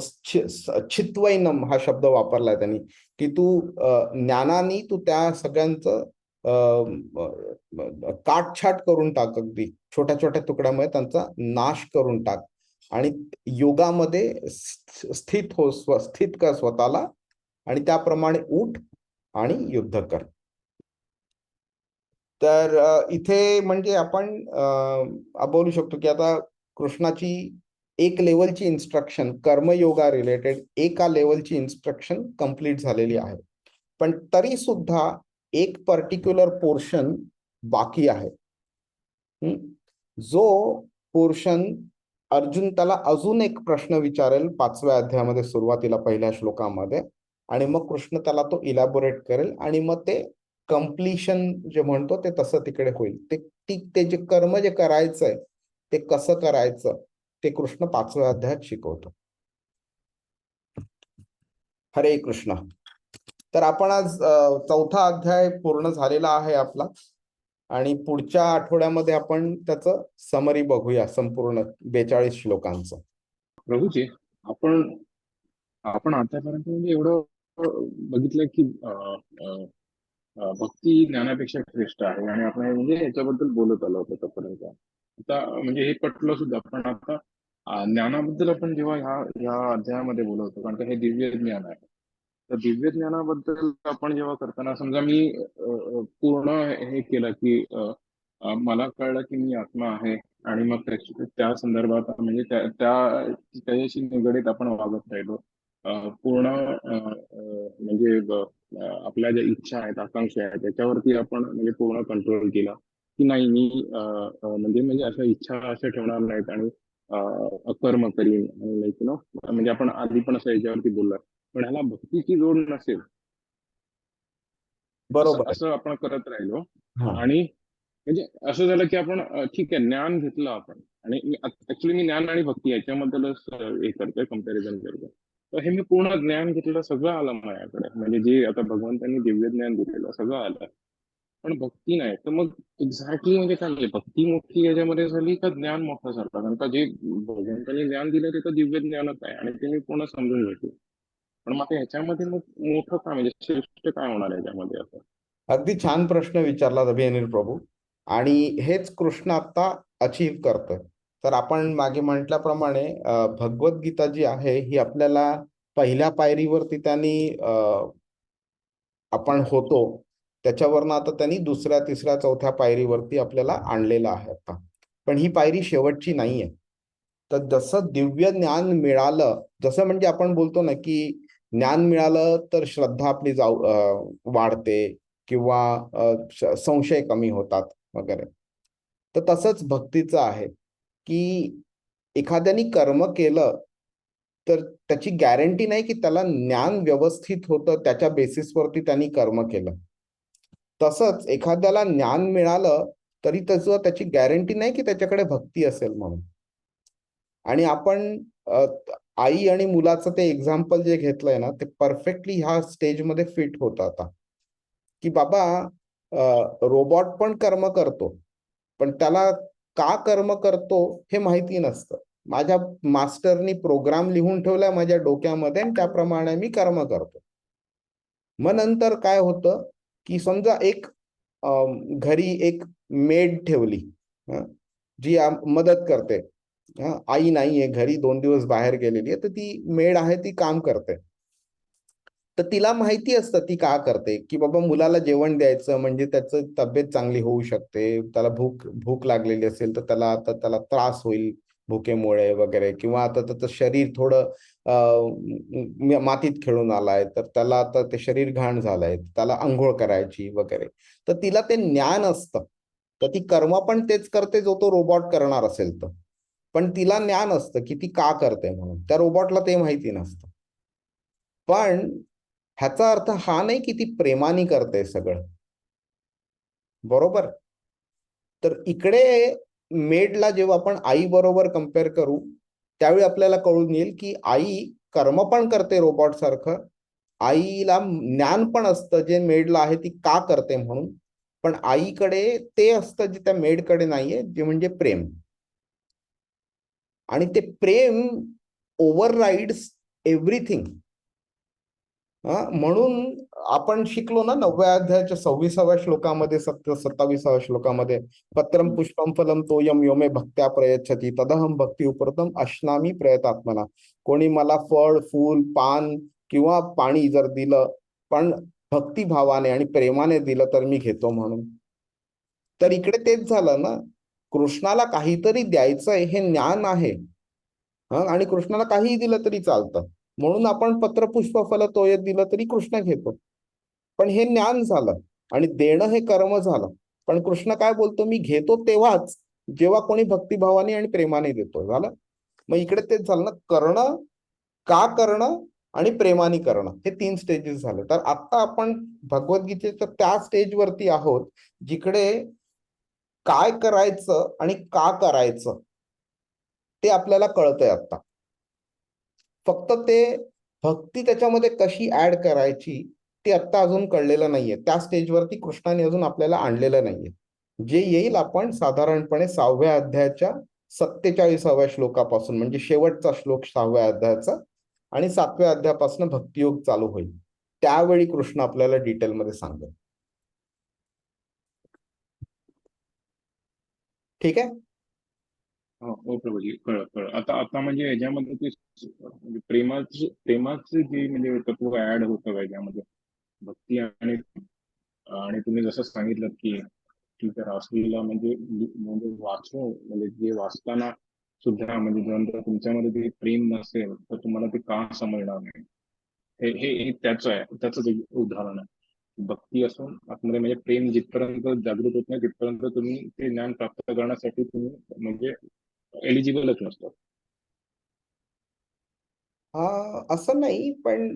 छित्वैनम हा शब्द वापरलाय त्यांनी, की तू ज्ञानाने तू त्या सगळ्यांचं काटछाट करून टाक, अगदी छोट्या छोट्या तुकड्यामुळे त्यांचा नाश करून टाक, आणि योगामध्ये स्थित कर स्वतःला, आणि त्याप्रमाणे उठ आणि युद्ध कर. तर इथे म्हणजे आपण बोलू शकतो की आता कृष्णाची एक लेवलची इन्स्ट्रक्शन कर्मयोगा रिलेटेड, एका लेवलची इन्स्ट्रक्शन कंप्लीट झालेली आहे, पण तरी सुद्धा एक पर्टिक्युलर पोर्शन बाकी आहे. जो पोर्शन अर्जुन त्याला अजून एक प्रश्न विचारेल 5व्या अध्यायामध्ये, सुरुवातीला पहिल्या श्लोकामध्ये, आणि मग कृष्ण त्याला तो इलॅबोरेट करेल, आणि मग ते कम्प्लिशन जे म्हणतो ते तसं तिकडे होईल. ते जे कर्म जे करायचंय ते कसं करायचं ते कृष्ण 5व्या अध्यायात शिकवतो. हरे कृष्ण. तर आपण आज 4था अध्याय पूर्ण झालेला आहे आपला, आणि पुढच्या आठवड्यामध्ये आपण त्याचं समरी बघूया, संपूर्ण 42 श्लोकांचं. प्रभूजी, आपण आपण आतापर्यंत म्हणजे एवढं बघितलं की भक्ती ज्ञानापेक्षा श्रेष्ठ आहे, आणि आपण म्हणजे याच्याबद्दल बोलत आलो होतो आतापर्यंत. आता म्हणजे हे पटलं सुद्धा, पण आता ज्ञानाबद्दल आपण जेव्हा ह्या अध्यायामध्ये बोलवतो, कारण का हे दिव्य ज्ञान आहे, तर दिव्य ज्ञानाबद्दल आपण जेव्हा करताना, समजा मी पूर्ण हे केलं की मला कळलं की मी आत्मा आहे, आणि मग त्या संदर्भात म्हणजे त्याच्याशी निगडीत आपण वागत राहिलो, पूर्ण म्हणजे आपल्या ज्या इच्छा आहेत, आकांक्षा आहेत, त्याच्यावरती आपण म्हणजे पूर्ण कंट्रोल केला की नाही, मी म्हणजे अशा इच्छा अशा ठेवणार नाहीत, आणि कर्म करीन, आणि लाईक म्हणजे आपण आधी पण असं याच्यावरती बोललो. पण ह्याला भक्तीची जोड नसेल, असं बरोबर आहे. असं आपण करत राहिलो, हा. आणि म्हणजे असं झालं की आपण ठीक आहे ज्ञान घेतलं आपण, आणि ऍक्च्युली मी ज्ञान आणि भक्ती याच्याबद्दलच हे करतोय, कम्पॅरिझन करतोय. तर हे मी पूर्ण ज्ञान घेतलेलं सगळं आलं माझ्याकडे, म्हणजे जे आता भगवंतांनी दिव्य ज्ञान दिलेलं सगळं आलं. पण भक्ती नाही. तर मग एक्झॅक्टली म्हणजे काय म्हणजे भक्ती मोठी याच्यामध्ये झाली का ज्ञान मोठं झालं? कारण का जे भगवंतांनी ज्ञान दिलं ते तर दिव्य ज्ञानच आहे आणि ते मी पूर्ण समजून घेतो. पण मग आता ह्याच्यामध्ये मग मोठं काय म्हणजे श्रेष्ठ काय होणार आहे याच्यामध्ये असं? अगदी छान प्रश्न विचारला अभिअनिल प्रभू. आणि हेच कृष्ण आता अचीव करतोय. तर आपण मागे म्हटल्याप्रमाणे भगवद्गीता जी आहे ही आपल्याला पहिल्या पायरीवरती त्यांनी आपण होतो त्याच्यावरनं आता त्यांनी दुसऱ्या तिसऱ्या चौथ्या पायरीवरती आपल्याला आणलेलं आहे आता. पण ही पायरी शेवटची नाहीये. तर जसं दिव्य ज्ञान मिळालं, जसं म्हणजे आपण बोलतो ना की ज्ञान मिळालं तर श्रद्धा आपली वाढते किंवा संशय कमी होतात वगैरे. तर तसंच भक्तीचं आहे की एखाद्याने कर्म केलं तर त्याची गॅरंटी नाही की त्याला ज्ञान व्यवस्थित होतं त्याच्या बेसिसवरती त्यांनी कर्म केलं. तसंच एखाद्याला ज्ञान मिळालं तरी त्याची गॅरंटी नाही की त्याच्याकडे भक्ती असेल म्हणून. आणि आपण आई आणि मुलाचं ते एक्झाम्पल जे घेतलंय ना ते परफेक्टली ह्या स्टेजमध्ये फिट होतं आता. की बाबा रोबॉट पण कर्म करतो पण त्याला का कर्म करतो हे माहिती नसतं. माझ्या मास्टरनी प्रोग्राम लिहून ठेवलाय माझ्या डोक्यामध्ये आणि त्याप्रमाणे मी कर्म करतो. मग नंतर काय होतं की समजा एक घरी एक मेड ठेवली जी मदत करते. आई नाहीये घरी, 2 दिवस बाहेर गेलेली आहे, तर ती मेड आहे ती काम करते. तर तिला माहिती असतं ती का करते की बाबा मुलाला जेवण द्यायचं म्हणजे त्याचं तब्येत चांगली होऊ शकते. त्याला भूक लागलेली असेल तर त्याला त्रास होईल भुकेमुळे वगैरे, किंवा आता त्याचं शरीर थोडं मातीत खेळून आलाय तर त्याला आता ते शरीर घाण झालंय, त्याला आंघोळ करायची वगैरे. तर तिला ते ज्ञान असतं. तर ती कर्म पण तेच करते जो तो रोबोट करणार असेल तर. पण तिला ज्ञान असतं की ती का करते म्हणून. त्या रोबोटला ते माहिती नसतं. पण ह्याचा अर्थ हा नाही की ती प्रेमाने करते सगळं. बरोबर. तर इकडे मेडला जेव्हा आपण आई बरोबर कम्पेअर करू त्यावेळी आपल्याला कळून येईल की आई कर्म पण करते रोबोट सारखं. आईला ज्ञान पण असतं जे मेडला आहे ती का करते म्हणून. पण आईकडे ते असतं जे त्या मेडकडे नाहीये, जे म्हणजे प्रेम. आणि ते प्रेम ओव्हरराइड्स एव्हरीथिंग. म्हणून आपण शिकलो ना 9व्या अध्यायाच्या 26व्या श्लोकामध्ये 27व्या श्लोकामध्ये पत्रम पुष्पम फलम तोयम यो मे भक्त्या प्रयच्छति तदहम भक्ती उपरतम अश्नामी प्रयतात्मना. कोणी मला फळ फूल पान किंवा पाणी जर दिलं पण भक्तिभावाने आणि प्रेमाने दिलं तर मी घेतो म्हणून. तर इकडे तेच झालं ना, कृष्णाला काहीतरी द्यायचंय हे ज्ञान आहे. आणि कृष्णाला काहीही दिलं तरी चालतं. म्हणून आपण पत्रपुष्प फल तोय दिलं तरी कृष्ण घेतो. पण हे ज्ञान झालं आणि देणं हे कर्म झालं. पण कृष्ण काय बोलतो, मी घेतो तेव्हाच जेव्हा कोणी भक्तिभावाने आणि प्रेमाने देतो. झालं. मग इकडे तेच झालं ना, करणं का करणं आणि प्रेमाने करणं हे 3 स्टेजेस झाले. तर आता आपण भगवद्गीतेच्या त्या स्टेजवरती आहोत जिकडे काय करायचं आणि का करायचं ते आपल्याला कळतंय आता. फक्त ते भक्ती त्याच्यामध्ये कशी ऍड करायची ते आता अजून कळलेलं नाहीये. त्या स्टेजवरती कृष्णाने अजून आपल्याला आणलेलं नाहीये. जे येईल आपण साधारणपणे 6व्या अध्यायाच्या 47व्या श्लोकापासून, म्हणजे शेवटचा श्लोक 6व्या अध्यायाचा, आणि 7व्या अध्यायापासून भक्तियोग चालू होईल. त्यावेळी कृष्ण आपल्याला डिटेलमध्ये सांगेल. ठीक आहे. हो प्रभूजी, कळलं. आता म्हणजे याच्यामध्ये ते म्हणजे प्रेमाचे जे म्हणजे तत्व ऍड होतं का याच्यामध्ये भक्ती आणि आणि तुम्ही जसं सांगितलं की ठीक आहे रासलीला म्हणजे वाचू म्हणजे जे वाचताना सुद्धा म्हणजे जर तुमच्यामध्ये ते प्रेम नसेल तर तुम्हाला ते का समजणार नाही. हे त्याच एक उदाहरण आहे. भक्ती असून आतमध्ये म्हणजे प्रेम जिथपर्यंत जागृत होत नाही तिथपर्यंत तुम्ही ते ज्ञान प्राप्त करण्यासाठी तुम्ही म्हणजे एलिजिबलच नसतात. असं नाही, पण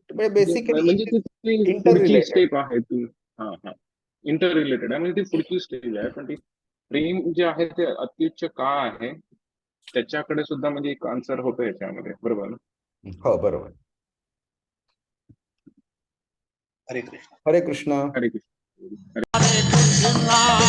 बेसिकली म्हणजे ती इंटर पुढची रिलेटेड. स्टेप आहे ती. हा इंटर रिलेटेड आहे म्हणजे ती पुढची स्टेज आहे. पण ती प्रेम जे आहे ते अत्युच्च का आहे त्याच्याकडे सुद्धा म्हणजे एक आन्सर होतं याच्यामध्ये. बरोबर ना? हो बरोबर. हरे कृष्ण. हरे कृष्ण. हरे कृष्ण. श्रद्धा